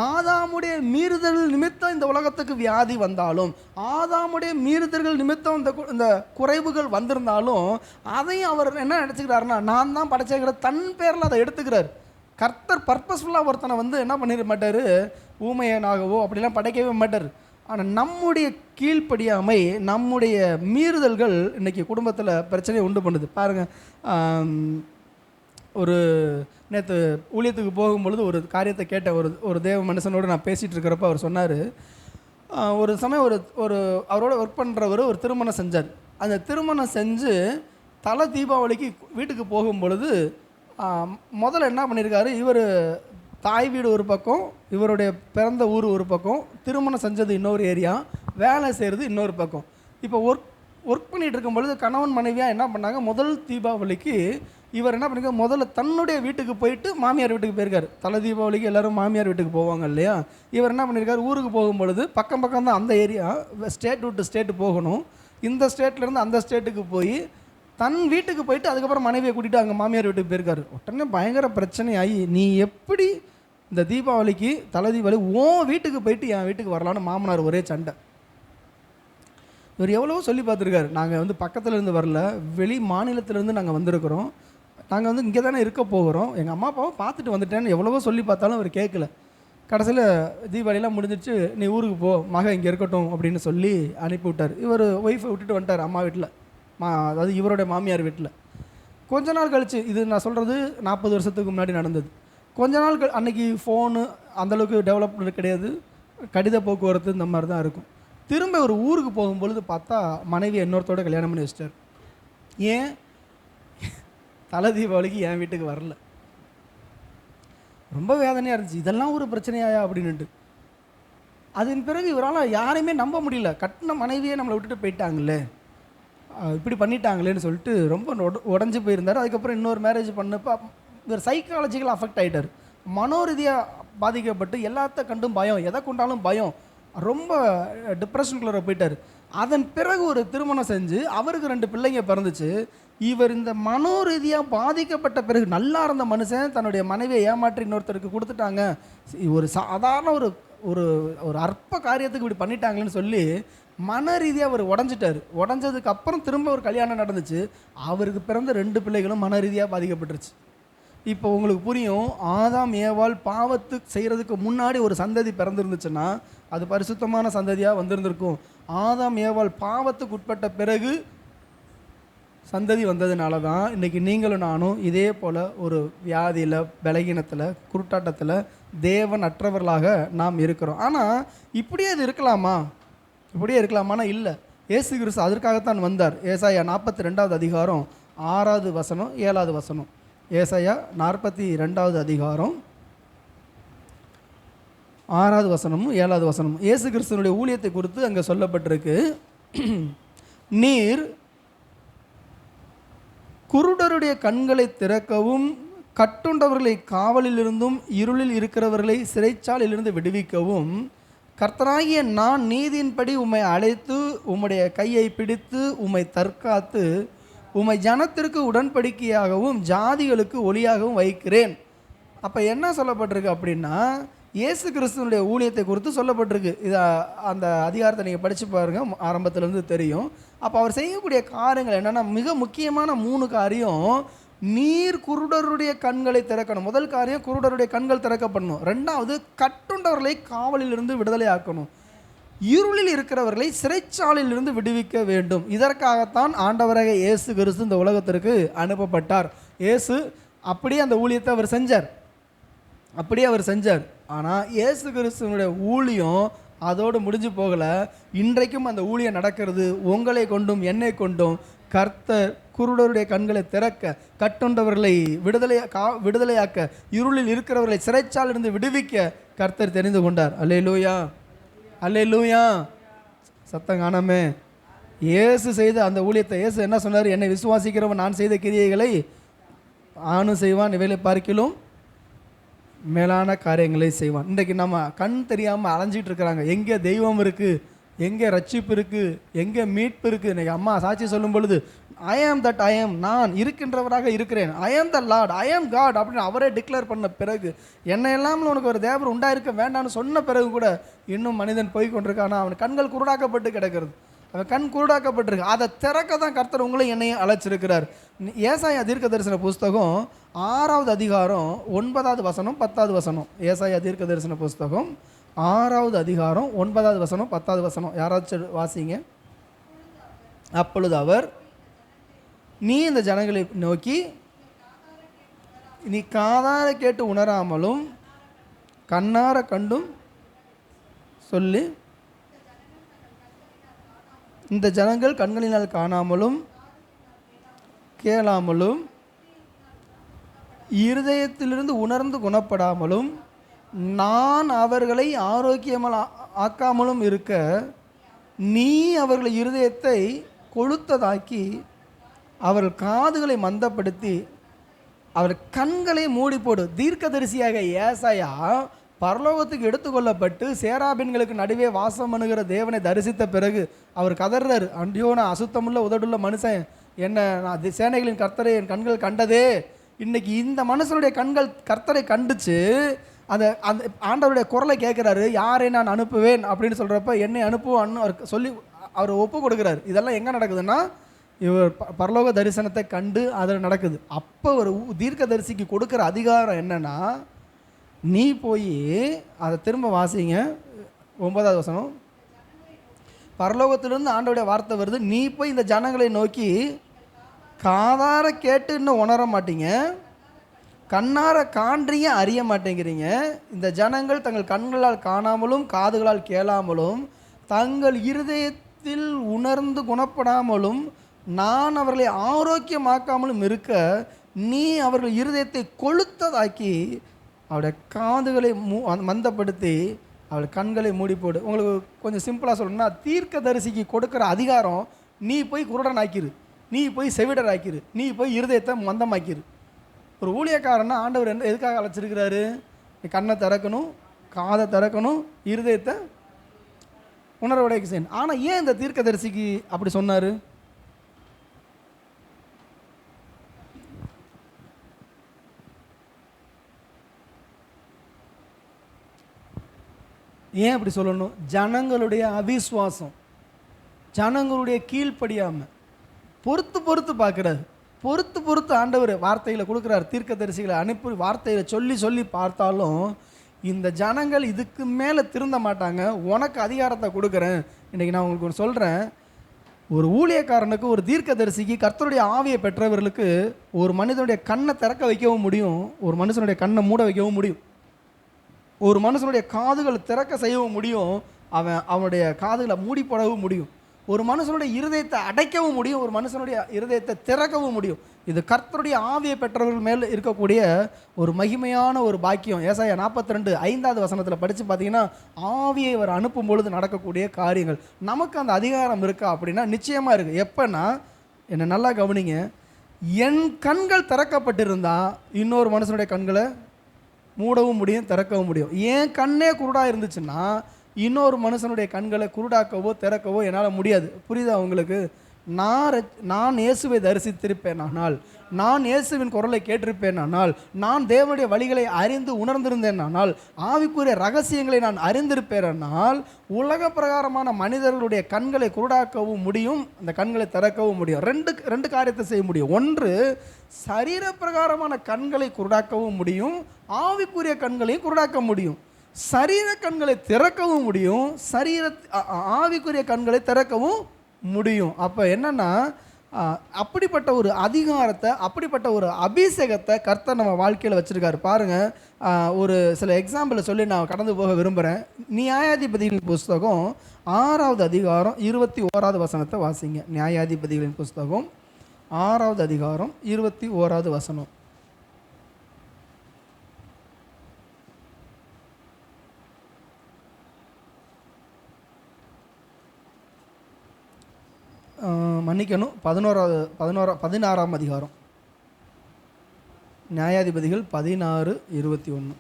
ஆதாமுடைய மீறுதல் நிமித்தம் இந்த உலகத்துக்கு வியாதி வந்தாலும், ஆதாமுடைய மீறுதல்கள் நிமித்தம் இந்த குறைவுகள் வந்திருந்தாலும், அதையும் அவர் என்ன நினச்சிக்கிறாருன்னா, நான் தான் படைச்சிக்கிற தன் பேரில் அதை எடுத்துக்கிறார். கர்த்தர் பர்பஸ்ஃபுல்லாக ஒருத்தனை என்ன பண்ணிட மாட்டார், ஊமையனாகவோ அப்படிலாம் படைக்கவே மாட்டார். ஆனால் நம்முடைய கீழ்ப்படியாமை, நம்முடைய மீறுதல்கள் இன்றைக்கி குடும்பத்தில் பிரச்சனையை உண்டு பண்ணுது. பாருங்கள், ஒரு நேற்று ஊழியத்துக்கு போகும்பொழுது ஒரு காரியத்தை கேட்ட ஒரு தேவ மனுஷனோடு நான் பேசிகிட்டு இருக்கிறப்ப அவர் சொன்னார், ஒரு சமயம் ஒரு அவரோட ஒர்க் பண்ணுறவர் ஒரு திருமணம் செஞ்சார். அந்த திருமணம் செஞ்சு தலை தீபாவளிக்கு வீட்டுக்கு போகும்பொழுது முதல்ல என்ன பண்ணியிருக்காரு, இவர் தாய் வீடு ஒரு பக்கம், இவருடைய பிறந்த ஊர் ஒரு பக்கம், திருமணம் செஞ்சது இன்னொரு ஏரியா, வேலை செய்கிறது இன்னொரு பக்கம். இப்போ ஒர்க் பண்ணிகிட்டு இருக்கும் பொழுது கணவன் மனைவியாக என்ன பண்ணாங்க, முதல் தீபாவளிக்கு இவர் என்ன பண்ணிக்க, முதல்ல தன்னுடைய வீட்டுக்கு போயிட்டு மாமியார் வீட்டுக்கு போயிருக்காரு. தலை தீபாவளிக்கு எல்லோரும் மாமியார் வீட்டுக்கு போவாங்க இல்லையா? இவர் என்ன பண்ணியிருக்காரு, ஊருக்கு போகும்பொழுது பக்கம் தான் அந்த ஏரியா, ஸ்டேட் விட்டு ஸ்டேட்டு போகணும். இந்த ஸ்டேட்லேருந்து அந்த ஸ்டேட்டுக்கு போய் தன் வீட்டுக்கு போயிட்டு அதுக்கப்புறம் மனைவியை கூட்டிகிட்டு அங்கே மாமியார் வீட்டுக்கு போயிருக்காரு. உடனே பயங்கர பிரச்சனை ஆகி, நீ எப்படி இந்த தீபாவளிக்கு தலை தீபாவளி வீட்டுக்கு போயிட்டு என் வீட்டுக்கு வரலான்னு மாமனார் ஒரே சண்டை. இவர் எவ்வளவோ சொல்லி பார்த்துருக்காரு, நாங்கள் பக்கத்துலேருந்து வரல, வெளி மாநிலத்திலேருந்து நாங்கள் வந்திருக்கிறோம், நாங்கள் இங்கே தானே இருக்க போகிறோம், எங்கள் அம்மா அப்பாவை பார்த்துட்டு வந்துட்டேன்னு எவ்வளவோ சொல்லி பார்த்தாலும் அவர் கேட்கல. கடைசியில் தீபாவளிலாம் முடிஞ்சிச்சு, நீ ஊருக்கு போ, மகன் இங்கே இருக்கட்டும் அப்படின்னு சொல்லி அனுப்பி விட்டார். இவர் ஒய்ஃபை விட்டுட்டு வந்துட்டார் அம்மா வீட்டில், அதாவது இவருடைய மாமியார் வீட்டில். கொஞ்ச நாள் கழிச்சு, இது நான் சொல்கிறது 40 வருஷத்துக்கு முன்னாடி நடந்தது. கொஞ்ச நாள் அன்றைக்கி ஃபோனு அந்தளவுக்கு டெவலப்மெண்ட் கிடையாது, கடித போக்குவரத்து இந்த மாதிரி தான் இருக்கும். திரும்ப ஒரு ஊருக்கு போகும்பொழுது பார்த்தா மனைவி இன்னொருத்தோட கல்யாணம் பண்ணி வச்சிட்டார். ஏன்? தலை தீபாவளிக்கு என் வீட்டுக்கு வரல. ரொம்ப வேதனையாக இருந்துச்சு, இதெல்லாம் ஒரு பிரச்சனையாயா அப்படின்ட்டு. அதன் பிறகு இவரால் யாரையுமே நம்ப முடியல, கட்டின மனைவியே நம்மளை விட்டுட்டு போயிட்டாங்களே, இப்படி பண்ணிட்டாங்களேன்னு சொல்லிட்டு ரொம்ப உடஞ்சி போயிருந்தார். அதுக்கப்புறம் இன்னொரு மேரேஜ் பண்ணப்போ இவர் சைக்காலஜிக்கல் அஃபெக்ட் ஆகிட்டார், மனோரீதியாக பாதிக்கப்பட்டு எல்லாத்த கண்டும் பயம், எதை கொண்டாலும் பயம், ரொம்ப டிப்ரெஷனுக்குள்ளே போயிட்டார். அதன் பிறகு ஒரு திருமணம் செஞ்சு அவருக்கு 2 பிள்ளைங்க பிறந்துச்சு. இவர் இந்த மனோரீதியாக பாதிக்கப்பட்ட பிறகு, நல்லா இருந்த மனுஷன் தன்னுடைய மனைவியை ஏமாற்றி இன்னொருத்தருக்கு கொடுத்துட்டாங்க, ஒரு சாதாரண ஒரு ஒரு அற்ப காரியத்துக்கு இப்படி பண்ணிட்டாங்களேன்னு சொல்லி மன ரீதியாக அவர் உடஞ்சிட்டார். உடஞ்சதுக்கு அப்புறம் திரும்ப ஒரு கல்யாணம் நடந்துச்சு, அவருக்கு பிறந்த 2 பிள்ளைகளும் மன ரீதியாக பாதிக்கப்பட்டுருச்சு. இப்போ உங்களுக்கு புரியும், ஆதாம் ஏவாள் பாவத்து செய்கிறதுக்கு முன்னாடி ஒரு சந்ததி பிறந்திருந்துச்சுன்னா அது பரிசுத்தமான சந்ததியாக வந்திருந்திருக்கும். ஆதாம் ஏவாள் பாவத்துக்கு உட்பட்ட பிறகு சந்ததி வந்ததுனால தான் இன்றைக்கி நீங்களும் நானும் இதே போல் ஒரு வியாதியில், பலகீனத்தில், குருட்டாட்டத்தில் தேவன் அற்றவர்களாக நாம் இருக்கிறோம். ஆனால் இப்படியே அது இருக்கலாமா? இப்படியே இருக்கலாமானா இல்லை. இயேசு கிறிஸ்து அதற்காகத்தான் வந்தார். ஏசாயா 42வது அதிகாரம் 6வது வசனம் 7வது வசனம். ஏசாயா 42வது அதிகாரம் 6வது வசனமும் 7வது வசனமும் இயேசு கிறிஸ்துவனுடைய ஊழியத்தை குறித்து அங்கே சொல்லப்பட்டிருக்கு. நீர் குருடருடைய கண்களை திறக்கவும், கட்டுண்டவர்களை காவலிலிருந்தும் இருளில் இருக்கிறவர்களை சிறைச்சாலையிலிருந்து விடுவிக்கவும், கர்த்தராகிய நான் நீதியின்படி உம்மை அழைத்து உம்முடைய கையை பிடித்து உம்மை தற்காத்து உம்மை ஜனத்திற்கு உடன்படிக்கையாகவும் ஜாதிகளுக்கு ஒளியாகவும் வைக்கிறேன். அப்போ என்ன சொல்லப்பட்டிருக்கு அப்படின்னா, இயேசு கிறிஸ்துவனுடைய ஊழியத்தை குறித்து சொல்லப்பட்டிருக்கு. இதை அந்த அதிகாரத்தை நீங்கள் படித்து பாருங்கள், ஆரம்பத்திலேருந்து தெரியும். அப்போ அவர் செய்யக்கூடிய காரியங்கள் என்னென்னா, மிக முக்கியமான 3 காரியம். நீர் குருடருடைய கண்களை திறக்கணும். முதல் காரியம் குருடருடைய கண்கள் திறக்கப்படணும். 2வது கட்டுண்டவர்களை காவலிலிருந்து விடுதலை ஆக்கணும். இருளில் இருக்கிறவர்களை சிறைச்சாலையிலிருந்து விடுவிக்க வேண்டும். இதற்காகத்தான் ஆண்டவராக இயேசு கிறிஸ்து இந்த உலகத்திற்கு அனுப்பப்பட்டார். இயேசு அப்படியே அந்த ஊழியத்தை அவர் செஞ்சார். ஆனால் இயேசு கிறிஸ்துவனுடைய ஊழியம் அதோடு முடிஞ்சு போகலை. இன்றைக்கும் அந்த ஊழியம் நடக்கிறது. உங்களை கொண்டும் என்னை கொண்டும் கர்த்தர் குருடருடைய கண்களை திறக்க, கட்டுண்டவர்களை விடுதலையாக்க, இருளில் இருக்கிறவர்களை சிறைச்சாலிருந்து விடுவிக்க கர்த்தர் தெரிந்து கொண்டார். அல்லேலூயா, அல்லேலூயா. சத்தம் காணாமே. இயேசு செய்த அந்த ஊழியத்தை இயேசு என்ன சொன்னார்? என்னை விசுவாசிக்கிறவன் நான் செய்த கிரியைகளை ஆணும் செய்வான், இவைகளை பார்க்கிலும் மேலான காரியங்களை செய்வான். இன்றைக்கு நம்ம கண் தெரியாமல் அலைஞ்சிட்டு இருக்கிறாங்க. எங்கே தெய்வம் இருக்குது, எங்கே ரட்சிப்பு இருக்குது, எங்கே மீட்பு இருக்குது? இன்றைக்கி அம்மா சாட்சி சொல்லும் பொழுது, ஐ ஆம் தட் ஐ ஆம், நான் இருக்கின்றவராக இருக்கிறேன், ஐ ஆம் த லார்ட், ஐ ஆம் காட் அப்படின்னு அவரே டிக்ளேர் பண்ண பிறகு, என்னை இல்லாமல் உனக்கு ஒரு தேவர் உண்டாயிருக்க வேண்டாம்னு சொன்ன பிறகு கூட இன்னும் மனிதன் போய் கொண்டிருக்கானா? அவன் கண்கள் குருடாக்கப்பட்டு கிடக்கிறது. அவன் கண் குருடாக்கப்பட்டிருக்கு. அதை திறக்க தான் கர்த்தர் உங்களையும் என்னையும் அழைச்சிருக்கிறார். ஏசாயா தீர்க்க தரிசன புஸ்தகம் 6வது அதிகாரம் 9வது வசனம் 10வது வசனம். ஏசாயா தீர்க்க தரிசன புஸ்தகம் 6வது அதிகாரம் 9வது வசனம் 10வது வசனம். யாராச்சும் வாசிங்க. அப்பொழுது அவர், நீ இந்த ஜனங்களை நோக்கி, நீ காதார கேட்டு உணராமலும் கண்ணார கண்டும் சொல்லி, இந்த ஜனங்கள் கண்களினால் காணாமலும் கேளாமலும் இருதயத்திலிருந்து உணர்ந்து குணப்படாமலும் நான் அவர்களை ஆரோக்கியமாக ஆக்காமலும் இருக்க, நீ அவர்கள் இருதயத்தை கொளுத்ததாக்கி அவர்கள் காதுகளை மந்தப்படுத்தி அவர் கண்களை மூடி போடு. தீர்க்கதரிசியாக ஏசாயா பரலோகத்துக்கு எடுத்துக்கொள்ளப்பட்டு சேராபின்களுக்கு நடுவே வாசம் பண்ணுகிற தேவனை தரிசித்த பிறகு அவர் கதறாரு, அண்டியோ நான் அசுத்தமுள்ள உதடுள்ள மனுஷன், என்ன நான் சேனைகளின் கர்த்தரை என் கண்கள் கண்டதே. இன்னைக்கு இந்த மனுஷனுடைய கண்கள் கர்த்தரை கண்டுச்சு. அந்த அந்த ஆண்டவருடைய குரலை கேட்குறாரு, யாரை நான் அனுப்புவேன் அப்படின்னு சொல்கிறப்ப என்னை அனுப்புவான்னு அவர் சொல்லி அவர் ஒப்பு கொடுக்குறாரு. இதெல்லாம் எங்கே நடக்குதுன்னா, இவர் பரலோக தரிசனத்தை கண்டு அதில் நடக்குது. அப்போ ஒரு தீர்க்கதரிசிக்கு கொடுக்குற அதிகாரம் என்னன்னா, நீ போய் அதை திரும்ப வாசிங்க 9வது வசனம். பரலோகத்திலிருந்து ஆண்டவருடைய வார்த்தை வருது, நீ போய் இந்த ஜனங்களை நோக்கி, காதார கேட்டு இன்னும் உணர மாட்டீங்க, கண்ணார காண்றீங்க அறிய மாட்டேங்கிறீங்க. இந்த ஜனங்கள் தங்கள் கண்களால் காணாமலும் காதுகளால் கேளாமலும் தங்கள் இருதயத்தில் உணர்ந்து குணப்படாமலும் நான் அவர்களை ஆரோக்கியமாக்காமலும் இருக்க, நீ அவர்கள் இருதயத்தை கொளுத்ததாக்கி அவருடைய காதுகளை மந்தப்படுத்தி அவள் கண்களை மூடி போடு. உங்களுக்கு கொஞ்சம் சிம்பிளாக சொல்லணும்னா, தீர்க்கதரிசிக்கு கொடுக்குற அதிகாரம், நீ போய் குருடன் ஆக்கிரு, நீ போய் செவிடர் ஆக்கிரு, நீ போய் இருதயத்தை மந்தமாக்கிரு. ஒரு ஊழியக்காரன்னா ஆண்டவர் எதுக்காக அழைச்சிருக்கிறாரு? நீ கண்ணை திறக்கணும், காதை திறக்கணும், இருதயத்தை உணர்வடைய செய்யணும். ஆனால் ஏன் இந்த தீர்க்கதரிசிக்கு அப்படி சொன்னார்? ஏன் அப்படி சொல்லணும்? ஜனங்களுடைய அவிசுவாசம், ஜனங்களுடைய கீழ்ப்படியாமல் பொறுத்து பார்க்குறாரு. பொறுத்து ஆண்டவர் வார்த்தைகளை கொடுக்குறாரு. தீர்க்கதரிசிகளை அனுப்பி வார்த்தைகளை சொல்லி பார்த்தாலும் இந்த ஜனங்கள் இதுக்கு மேலே திருந்த மாட்டாங்க. உனக்கு அதிகாரத்தை கொடுக்குறேன். இன்றைக்கி நான் உங்களுக்கு ஒன்று சொல்கிறேன். ஒரு ஊழியக்காரனுக்கு, ஒரு தீர்க்கதரிசிக்கு, கர்த்தருடைய ஆவியை பெற்றவர்களுக்கு ஒரு மனிதனுடைய கண்ணை திறக்க வைக்கவும் முடியும், ஒரு மனுஷனுடைய கண்ணை மூட வைக்கவும் முடியும், ஒரு மனுஷனுடைய காதுகளை திறக்க செய்யவும் முடியும், அவனுடைய காதுகளை மூடி போடவும் முடியும், ஒரு மனுஷனுடைய இருதயத்தை அடைக்கவும் முடியும், ஒரு மனுஷனுடைய இருதயத்தை திறக்கவும் முடியும். இது கர்த்தருடைய ஆவியை பெற்றவர்கள் மேல் இருக்கக்கூடிய ஒரு மகிமையான ஒரு பாக்கியம். ஏசாயா 42 5வது வசனத்தில் படித்து பார்த்தீங்கன்னா, ஆவியை அவர் அனுப்பும் பொழுது நடக்கக்கூடிய காரியங்கள். நமக்கு அந்த அதிகாரம் இருக்கா அப்படின்னா நிச்சயமாக இருக்குது. எப்போன்னா, என்னை நல்லா கவனிங்க, என் கண்கள் திறக்கப்பட்டிருந்தால் இன்னொரு மனுஷனுடைய கண்களை மூடவும் முடியும், திறக்கவும் முடியும். என் கண்ணே குருடாக இருந்துச்சுன்னா இன்னொரு மனுஷனுடைய கண்களை குருடாக்கவோ திறக்கவோ என்னால் முடியாது. புரியுதா உங்களுக்கு? நான் இயேசுவை தரிசித்திருப்பேன் ஆனால், நான் இயேசுவின் குரலை கேட்டிருப்பேன் ஆனால், நான் தேவனுடைய வழிகளை அறிந்து உணர்ந்திருந்தேன் ஆனால், ஆவிக்குரிய ரகசியங்களை நான் அறிந்திருப்பேனால், உலக பிரகாரமான மனிதர்களுடைய கண்களை குருடாக்கவும் முடியும், அந்த கண்களை திறக்கவும் முடியும். ரெண்டு காரியத்தை செய்ய முடியும். ஒன்று, சரீர பிரகாரமான கண்களை குருடாக்கவும் முடியும், ஆவிக்குரிய கண்களையும் குருடாக்க முடியும். சரீர கண்களை திறக்கவும் முடியும், ஆவிக்குரிய கண்களை திறக்கவும் முடியும். அப்போ என்னன்னா, அப்படிப்பட்ட ஒரு அதிகாரத்தை, அப்படிப்பட்ட ஒரு அபிஷேகத்தை கர்த்தர் நம்ம வாழ்க்கையில் வச்சுருக்காரு. பாருங்கள், ஒரு சில எக்ஸாம்பிளை சொல்லி நான் கடந்து போக விரும்புகிறேன். நியாயாதிபதிகளின் புஸ்தகம் 6வது அதிகாரம் 21வது வசனத்தை வாசிங்க. நியாயாதிபதிகளின் புஸ்தகம் 6வது அதிகாரம் 21வது வசனம். மன்னிக்கணும், 16ஆம் அதிகாரம், நியாயாதிபதிகள் 16:21.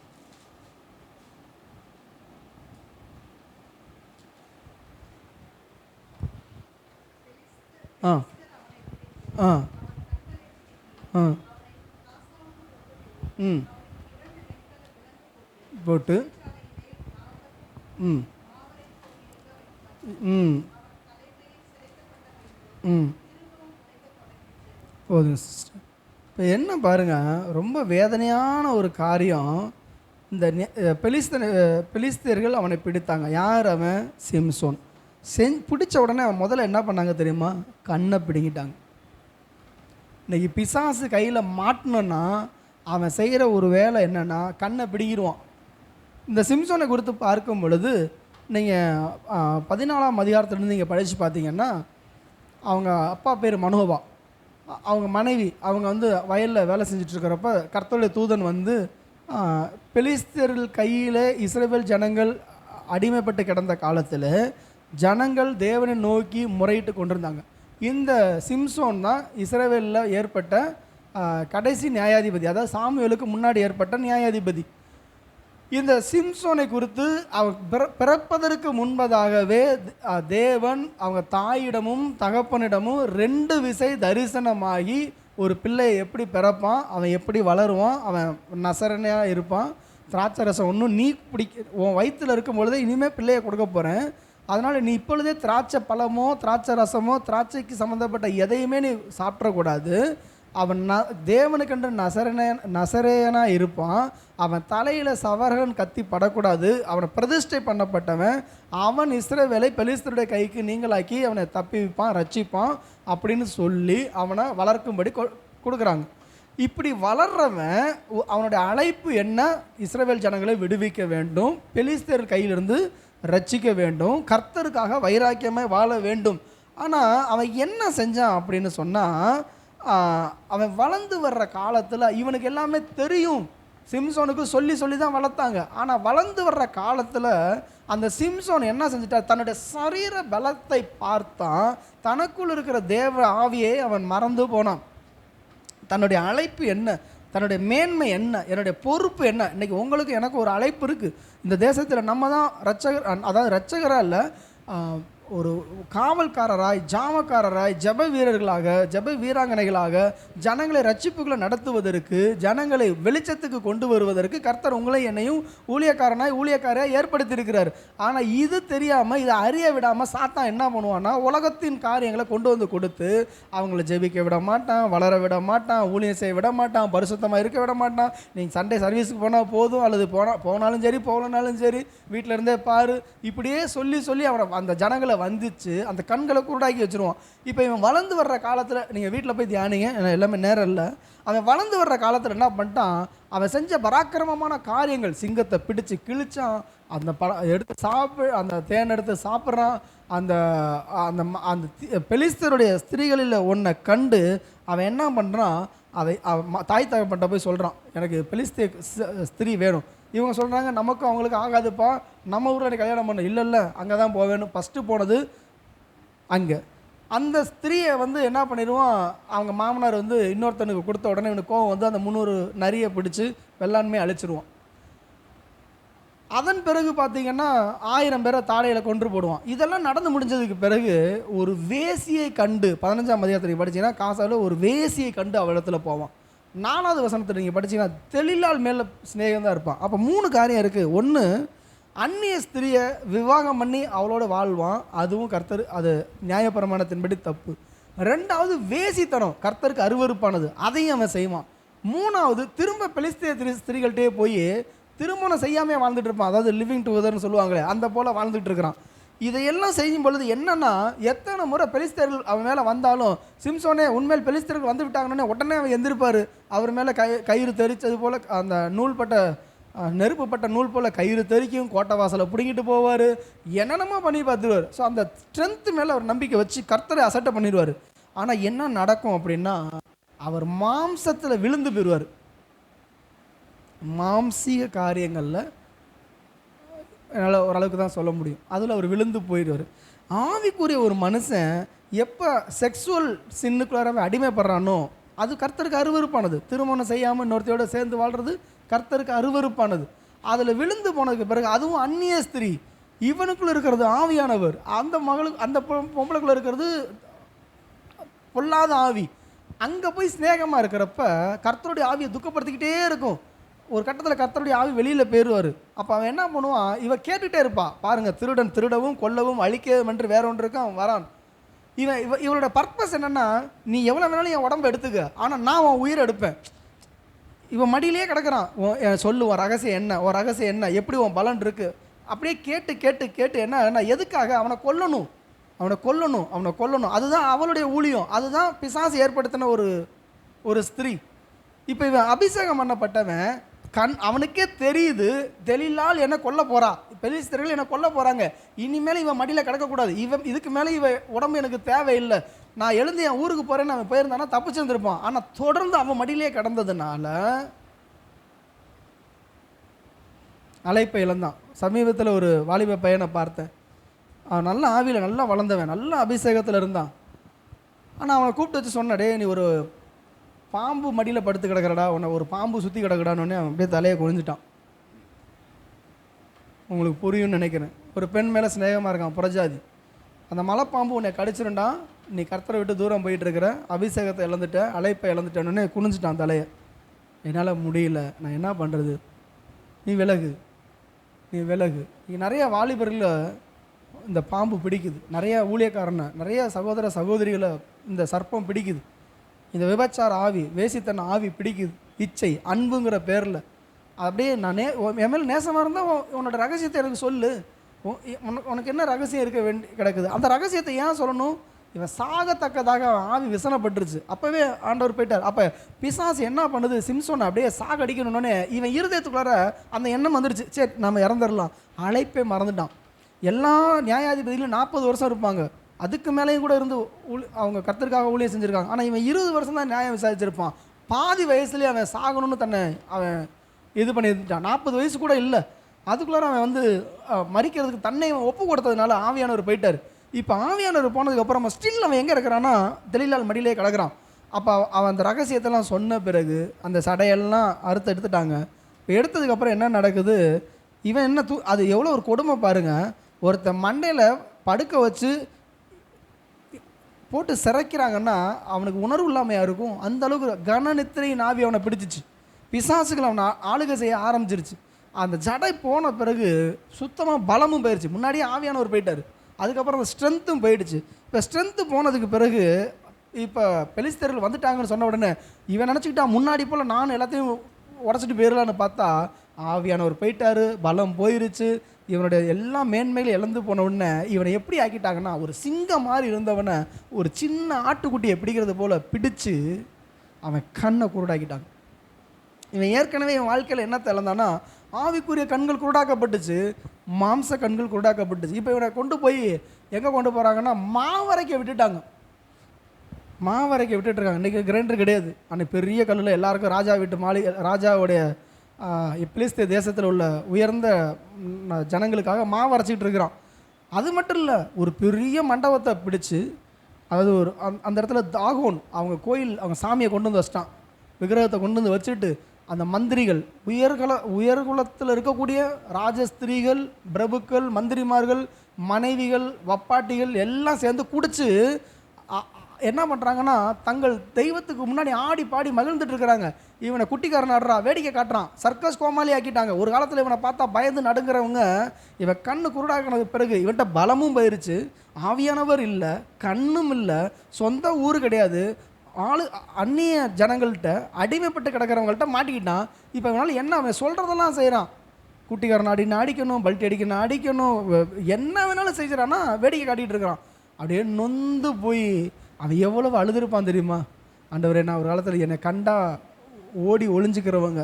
ஆ ஆ ஆ ம் போட்டு ம் ம் போதுங்க சிஸ்டர். இப்போ என்ன பாருங்கள், ரொம்ப வேதனையான ஒரு காரியம். இந்த பெலிஸ்தர்கள் அவனை பிடித்தாங்க. யார் அவன்? சிம்சோன். பிடிச்ச உடனே அவன் முதல்ல என்ன பண்ணாங்க தெரியுமா? கண்ணை பிடிங்கிட்டாங்க. இன்றைக்கி பிசாசு கையில் மாட்டினோன்னா அவன் செய்கிற ஒரு வேலை என்னென்னா, கண்ணை பிடிங்கிடுவான். இந்த சிம்சோனை குறித்து பார்க்கும் பொழுது நீங்கள் 14ஆம் அதிகாரத்துலேருந்து நீங்கள் படித்து பார்த்தீங்கன்னா, அவங்க அப்பா பேர் மனோவா, அவங்க மனைவி, அவங்க வயலில் வேலை செஞ்சிட்ருக்கிறப்ப கர்த்தருடைய தூதன் பெலிஸ்தர்கள் கையில் இஸ்ரவேல் ஜனங்கள் அடிமைப்பட்டு கிடந்த காலத்தில் ஜனங்கள் தேவனை நோக்கி முறையிட்டு கொண்டிருந்தாங்க. இந்த சிம்சோன் தான் இஸ்ரவேலில் ஏற்பட்ட கடைசி நியாயாதிபதி, அதாவது சாமுவேலுக்கு முன்னாடி ஏற்பட்ட நியாயாதிபதி. இந்த சிம்சோனை குறித்து அவன் பிறப்பதற்கு முன்பதாகவே தேவன் அவங்க தாயிடமும் தகப்பனிடமும் 2 விசை தரிசனமாகி, ஒரு பிள்ளையை எப்படி பிறப்பான், அவன் எப்படி வளருவான், அவன் நசரனையாக இருப்பான், திராட்சை ரசம் ஒன்றும் நீ உன் வயிற்றில் இருக்கும் பொழுதே இனிமேல் பிள்ளையை கொடுக்க போகிறேன், அதனால் நீ இப்பொழுதே திராட்சை பழமோ திராட்சை ரசமோ திராட்சைக்கு சம்மந்தப்பட்ட எதையுமே நீ சாப்பிடக்கூடாது, அவன் தேவனுக்கென்று நசரேயனாக இருப்பான், அவன் தலையில் சவரகன் கத்தி படக்கூடாது, அவனை பிரதிஷ்டை பண்ணப்பட்டவன், அவன் இஸ்ரவேலை பெலிஸ்தருடைய கைக்கு நீங்களாக்கி அவனை தப்பிப்பான், ரட்சிப்பான் அப்படின்னு சொல்லி அவனை வளர்க்கும்படி கொடுக்குறாங்க. இப்படி வளர்றவன் அவனுடைய அழைப்பு என்ன? இஸ்ரவேல் ஜனங்களை விடுவிக்க வேண்டும், பெலிஸ்தர் கையிலிருந்து ரட்சிக்க வேண்டும், கர்த்தருக்காக வைராக்கியமாக வாழ வேண்டும். ஆனால் அவன் என்ன செஞ்சான் அப்படின்னு சொன்னால், அவன் வளர்ந்து வர்ற காலத்தில் இவனுக்கு எல்லாமே தெரியும். சிம்சோனுக்கு சொல்லி சொல்லி தான் வளர்த்தாங்க. ஆனால் வளர்ந்து வர்ற காலத்தில் அந்த சிம்சோன் என்ன செஞ்சிட்டா, தன்னுடைய சரீர பலத்தை பார்த்தான், தனக்குள் இருக்கிற தேவ ஆவியை அவன் மறந்து போனான். தன்னுடைய அழைப்பு என்ன, தன்னுடைய மேன்மை என்ன, என்னுடைய பொறுப்பு என்ன. இன்றைக்கி உங்களுக்கு எனக்கு ஒரு அழைப்பு இருக்குது. இந்த தேசத்தில் நம்ம தான் ரட்சகர், அதாவது ரட்சகராக இல்லை, ஒரு காவல்காரராய், ஜாமக்காரராய், ஜப வீரர்களாக, ஜப வீராங்கனைகளாக ஜனங்களை ரட்சிப்புகளை நடத்துவதற்கு, ஜனங்களை வெளிச்சத்துக்கு கொண்டு வருவதற்கு கர்த்தர் உங்களை என்னையும் ஊழியக்காரையாக ஏற்படுத்தியிருக்கிறார். ஆனால் இது தெரியாமல், இதை அறிய விடாமல் சாத்தான் என்ன பண்ணுவான்னா, உலகத்தின் காரியங்களை கொண்டு வந்து கொடுத்து அவங்கள ஜெபிக்க விட மாட்டான், வளர விட மாட்டான், ஊழியம் செய்ய விட மாட்டான், பரிசுத்தமாக இருக்க விட மாட்டான். நீங்கள் சண்டே சர்வீஸுக்கு போனால் போதும், அல்லது போனாலும் சரி போகலனாலும் சரி வீட்டில் இருந்தே பாரு, இப்படியே சொல்லி சொல்லி அவனை அந்த ஜனங்களை வந்துச்சு, அந்த கண்களை குருடாக்கி வச்சுருவான். இப்போ இவன் வளர்ந்து வர்ற காலத்தில் நீங்கள் வீட்டில் போய் தியானிங்க, எல்லாமே நேரம் இல்லை. அவன் வளர்ந்து வர்ற காலத்தில் என்ன பண்ணிட்டான், அவன் செஞ்ச பராக்கிரமமான காரியங்கள், சிங்கத்தை பிடிச்சு கிழிச்சான், அந்த எடுத்து அந்த தேன் எடுத்து சாப்பிட்றான், அந்த அந்த அந்த பெலிஸ்தருடைய ஸ்திரீகளில் ஒன்றை கண்டு அவன் என்ன பண்ணுறான், அதை தாய் தகப்பன்ட்ட போய் சொல்கிறான், எனக்கு பெலிஸ்தே ஸ்திரீ வேணும். இவங்க சொல்கிறாங்க, நமக்கும் அவங்களுக்கு ஆகாதுப்பா, நம்ம ஊரில் கல்யாணம் பண்ண. இல்லை அங்கே தான் போவேணும். ஃபஸ்ட்டு போனது அங்கே. அந்த ஸ்திரீயை வந்து என்ன பண்ணிடுவான், அவங்க மாமனார் வந்து இன்னொருத்தனுக்கு கொடுத்த உடனே இவனுக்கு கோவம் வந்து அந்த 300 நரியை பிடிச்சி வெள்ளாண்மையை அழிச்சிருவான். அதன் பிறகு பார்த்தீங்கன்னா 1000 பேரை தாடையில் கொன்று போடுவான். இதெல்லாம் நடந்து முடிஞ்சதுக்கு பிறகு ஒரு வேசியை கண்டு, 15ஆம் அதிகாரத்தில் படித்தீங்கன்னா காசாவில் ஒரு வேசியை கண்டு அவள் இடத்துல போவான். 4வது வசனத்தில் நீங்கள் படித்தீங்கன்னா தெளிலால் மேலே ஸ்நேகம் தான் இருப்பான். அப்போ 3 காரியம் இருக்குது. ஒன்று, அந்நிய ஸ்திரியை விவாகம் பண்ணி அவளோட வாழ்வான், அதுவும் கர்த்தர், அது நியாயப்பிரமாணத்தின்படி தப்பு. 2வது வேசித்தனம், கர்த்தருக்கு அருவருப்பானது, அதையும் அவன் செய்வான். 3வது திரும்ப பெலிஸ்தேய ஸ்திரீகள்கிட்டே போய் திருமணம் செய்யாமே வாழ்ந்துட்டு இருப்பான். அதாவது லிவிங் டுகெதர்னு சொல்லுவாங்களே, அந்த போல் வாழ்ந்துட்டு இருக்கிறான். இதையெல்லாம் செய்யும் பொழுது என்னன்னா, எத்தனை முறை பெலிஸ்தர்கள் அவன் மேலே வந்தாலும், சிம்சோனே உண்மையில் பெலிஸ்தர்கள் வந்து விட்டாங்கன்னே உடனே அவன் எந்திருப்பார். அவர் மேலே கயிறு தெரிச்சது போல், அந்த நூல்பட்ட நெருப்புப்பட்ட நூல் போல் கயிறு தெரிக்கும், கோட்டை வாசலை பிடிங்கிட்டு போவார், என்னென்னமோ பண்ணி பார்த்துருவார். ஸோ அந்த ஸ்ட்ரென்த்து மேலே அவர் நம்பிக்கை வச்சு கர்த்தரை அசட்டை பண்ணிடுவார். ஆனால் என்ன நடக்கும் அப்படின்னா, அவர் மாம்சத்தில் விழுந்து போயிடுவார். மாம்சீக காரியங்களில் என்னால் ஓரளவுக்கு தான் சொல்ல முடியும், அதில் அவர் விழுந்து போயிடுவார். ஆவிக்குரிய ஒரு மனுஷன் எப்போ செக்ஸுவல் சின்னுக்குள்ளாரவே அடிமைப்படுறானோ அது கர்த்தருக்கு அருவருப்பானது. திருமணம் செய்யாமல் இன்னொருத்தையோட சேர்ந்து வாழ்கிறது கர்த்தருக்கு அருவருப்பானது. அதில் விழுந்து போனதுக்கு பிறகு, அதுவும் அந்நிய ஸ்திரீ, இவனுக்குள்ளே இருக்கிறது ஆவியானவர், அந்த மகளுக்கு, அந்த பொம்பளைக்குள்ளே இருக்கிறது பொல்லாத ஆவி. அங்கே போய் ஸ்நேகமாக இருக்கிறப்ப கர்த்தருடைய ஆவியை துக்கப்படுத்திக்கிட்டே இருக்கும். ஒரு கட்டத்தில் கர்த்தருடைய ஆவி வெளியில் போயிடுவார். அப்போ அவன் என்ன பண்ணுவான், இவன் கேட்டுகிட்டே இருப்பான், பாருங்கள், திருடன் திருடவும் கொல்லவும் அழிக்கவும் என்று வேற ஒன்று இருக்கு, அவன் வரான். இவனோட பர்பஸ் என்னென்னா, நீ எவ்வளோ வேணாலும் என் உடம்பை எடுத்துக்க, ஆனால் நான் உன் உயிரை எடுப்பேன். இவன் மடியிலே கிடக்கிறான், சொல்லுவான் ரகசியம் என்ன, உன் ரகசியம் என்ன, எப்படி உன் பலன் இருக்குது, அப்படியே கேட்டு கேட்டு கேட்டு என்ன எதுக்காக அவனை கொல்லணும், அவனை கொல்லணும், அவனை கொல்லணும். அதுதான் அவளுடைய ஊழியம், அதுதான் பிசாசு ஏற்படுத்தின ஒரு ஸ்திரீ. இப்போ இவன் அபிஷேகம் பண்ணப்பட்டவன் அவனுக்கே தெரியுது, தெளிலால் என்ன கொல்ல போறா, பெலிஸ்தர்கள் என்ன கொல்ல போகிறாங்க, இனிமேல் இவன் மடியில் கிடக்கக்கூடாது, இதுக்கு மேலே இவன் உடம்பு எனக்கு தேவையில்லை, நான் எழுந்து என் ஊருக்கு போகிறேன்னு அவன் போயிருந்தானா தப்பிச்சிருந்துருப்பான். ஆனால் தொடர்ந்து அவன் மடியிலே கிடந்ததுனால அழைப்பை இழந்தான். சமீபத்தில் ஒரு வாலிப பையனை பார்த்தேன், அவன் நல்ல ஆவியில் நல்லா வளர்ந்தவன், நல்ல அபிஷேகத்தில் இருந்தான். ஆனால் அவனை கூப்பிட்டு வச்சு சொன்னடே, நீ ஒரு பாம்பு மடியில் படுத்து கிடக்கிறடா, உன்னை ஒரு பாம்பு சுற்றி கிடக்கடான்னு அவன் அப்படியே தலையை குனிஞ்சிட்டான். உங்களுக்கு புரியும்னு நினைக்கிறேன். ஒரு பெண் மேலே ஸ்நேகமாக இருக்கான், புறஜாதி, அந்த மலைப்பாம்பு உன்னை கடிச்சிருண்டா, நீ கர்த்தரை விட்டு தூரம் போயிட்டுருக்கிற, அபிஷேகத்தை இழந்துட்ட, அழைப்பை இழந்துட்டேன்னு குனிஞ்சிட்டான் தலையை. என்னால் முடியல, நான் என்ன பண்ணுறது, நீ விலகு, நீ விலகு. இங்கே நிறைய வாலிபர்களை இந்த பாம்பு பிடிக்குது, நிறைய ஊழியக்காரனை, நிறைய சகோதர சகோதரிகளை இந்த சர்ப்பம் பிடிக்குது, இந்த விபச்சார ஆவி, வேசித்தன ஆவி பிடிக்குது, இச்சை அன்புங்கிற பேரில். அப்படியே நான் என் மேலே நேசமாக இருந்தால் உன்னோட ரகசியத்தை எனக்கு சொல்லு, உனக்கு என்ன ரகசியம் இருக்க கிடக்குது, அந்த ரகசியத்தை ஏன் சொல்லணும். இவன் சாகத்தக்கதாக ஆவி விசனப்பட்டுருச்சு. அப்போவே ஆண்டவர் போயிட்டார். அப்போ பிசாசு என்ன பண்ணுது, சிம்சோனை அப்படியே சாக அடிக்கணுன்னே இவன் இருதயத்துக்குள்ளார அந்த எண்ணம் வந்துடுச்சு, சரி நம்ம இறந்துடலாம். அழைப்பே மறந்துட்டான். எல்லா நியாயாதிபதியிலும் 40 வருஷம் இருப்பாங்க, அதுக்கு மேலேயும் கூட இருந்து அவங்க கர்த்தருக்காக ஊழியம் செஞ்சுருக்காங்க. ஆனால் இவன் 20 வருஷம் தான் நியாயம் விசாரிச்சிருப்பான். பாதி வயசுலேயே அவன் சாகணும்னு தன்னை அவன் இது பண்ணியிருந்தான். 40 வயசு கூட இல்லை, அதுக்குள்ளார அவன் வந்து மறிக்கிறதுக்கு தன்னை ஒப்பு கொடுத்ததுனால ஆவியானவர் போயிட்டார். இப்போ ஆவியானவர் போனதுக்கப்புறம் ஸ்டில் அவன் எங்கே இருக்கிறான்னா தெளிலால் மடியிலே கிடக்கிறான். அப்போ அவன் அந்த ரகசியத்தெல்லாம் சொன்ன பிறகு அந்த சடையெல்லாம் அறுத்து எடுத்துட்டாங்க. இப்போ எடுத்ததுக்கப்புறம் என்ன நடக்குது, இவன் என்ன அது எவ்வளோ ஒரு கொடுமை பாருங்கள். ஒருத்த மண்டையில் படுக்க வச்சு போட்டு சிறைக்கிறாங்கன்னா அவனுக்கு உணர்வு இல்லாமையாக இருக்கும். அந்த அளவுக்கு கனநித்திரையின் ஆவி அவனை பிடிச்சிச்சு, பிசாசுகள் அவனை ஆளுகை செய்ய ஆரம்பிச்சிருச்சு. அந்த ஜடை போன பிறகு சுத்தமாக பலமும் போயிடுச்சு. முன்னாடியே ஆவியானவர் போயிட்டார், அதுக்கப்புறம் அந்த ஸ்ட்ரென்த்தும் போயிடுச்சு. இப்போ ஸ்ட்ரென்த்து போனதுக்கு பிறகு இப்போ பெலிஸ்தர்கள் வந்துட்டாங்கன்னு சொன்ன உடனே இவன் நினச்சிக்கிட்டான், முன்னாடி போல் நான் எல்லாத்தையும் உடச்சிட்டு போயிடலான்னு பார்த்தா ஆவியானவர் போயிட்டாரு, பலம் போயிருச்சு, இவனுடைய எல்லா மேன்மைகளும் இழந்து போன உடனே இவனை எப்படி ஆக்கிட்டாங்கன்னா, ஒரு சிங்கம் மாதிரி இருந்தவனை ஒரு சின்ன ஆட்டுக்குட்டியை பிடிக்கிறது போல் பிடிச்சு அவன் கண்ணை குருடாக்கிட்டாங்க. இவன் ஏற்கனவே என் வாழ்க்கையில் என்னத்தை இழந்தானா, ஆவிக்குரிய கண்கள் குருடாக்கப்பட்டுச்சு, மாம்ச கண்கள் குருடாக்கப்பட்டுச்சு. இப்போ இவனை கொண்டு போய் எங்கே கொண்டு போகிறாங்கன்னா, மாவரைக்க விட்டுட்டாங்க. மாவரைக்க விட்டுட்டுருக்காங்க. இன்றைக்கி கிரைண்டர் கிடையாது. அன்றைக்கி பெரிய கல்லில் எல்லாருக்கும் ராஜா வீட்டு மாளிகை, ராஜாவுடைய பிலிஸ்தீன தேசத்தில் உள்ள உயர்ந்த ஜனங்களுக்காக மாவரைச்சிக்கிட்டு இருக்கிறான். அது மட்டும் இல்லை, ஒரு பெரிய மண்டபத்தை பிடிச்சு, அதாவது ஒரு அந்த இடத்துல தாகோன் அவங்க கோயில், அவங்க சாமியை கொண்டு வந்து வச்சிட்டான், விக்கிரகத்தை கொண்டு வந்து வச்சுட்டு அந்த மந்திரிகள், உயர்குலத்தில் இருக்கக்கூடிய ராஜஸ்திரீகள், பிரபுக்கள், மந்திரிமார்கள், மனைவிகள், வப்பாட்டிகள் எல்லாம் சேர்ந்து குடிச்சு என்ன பண்ணுறாங்கன்னா, தங்கள் தெய்வத்துக்கு முன்னாடி ஆடி பாடி மகிழ்ந்துட்டு இருக்கிறாங்க. இவனை குட்டிக்காரன் ஆடுறா, வேடிக்கை காட்டுறான், சர்க்கஸ் கோமாளி ஆக்கிட்டாங்க. ஒரு காலத்தில் இவனை பார்த்தா பயந்து நடுங்கிறவங்க இவன் கண்ணு குருடாக்கினது பிறகு இவன்கிட்ட பலமும் போயிருச்சு, ஆவியானவர் இல்லை, கண்ணும் இல்லை, சொந்த ஊர் கிடையாது, அந்நிய ஜனங்கள்கிட்ட அடிமைப்பட்டு கிடக்கிறவங்கள்ட்ட மாட்டிக்கிட்டான். இப்போ இவனால் என்ன, அவன் சொல்கிறதெல்லாம் செய்கிறான். குட்டிக்காரன் அடின்னு அடிக்கணும், பல்ட்டி அடிக்கணும் அடிக்கணும், என்ன வேணாலும் செய்கிறான்னா வேடிக்கை காட்டிகிட்டு இருக்கிறான். அப்படியே நொந்து போய் அவன் எவ்வளவு அழுதுருப்பான் தெரியுமா? ஆண்டவரே, நான் ஒரு காலத்தில் என்னை கண்டா ஓடி ஒளிஞ்சிக்கிறவங்க,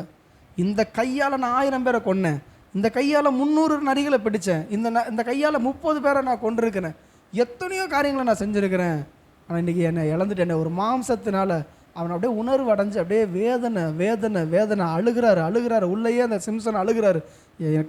இந்த கையால் நான் 1000 பேரை கொன்னேன், இந்த கையால் 300 நரிகளை பிடித்தேன், இந்த கையால் 30 பேரை நான் கொண்டிருக்கிறேன், எத்தனையோ காரியங்களை நான் செஞ்சுருக்கிறேன். ஆனால் இன்றைக்கி என்னை இழந்துட்டேன். ஒரு மாம்சத்தினால அவன் அப்படியே உணர்வு அடைஞ்சு அப்படியே வேதனை வேதனை வேதனை அழுகிறாரு. உள்ளேயே அந்த சிம்சன் அழுகிறாரு.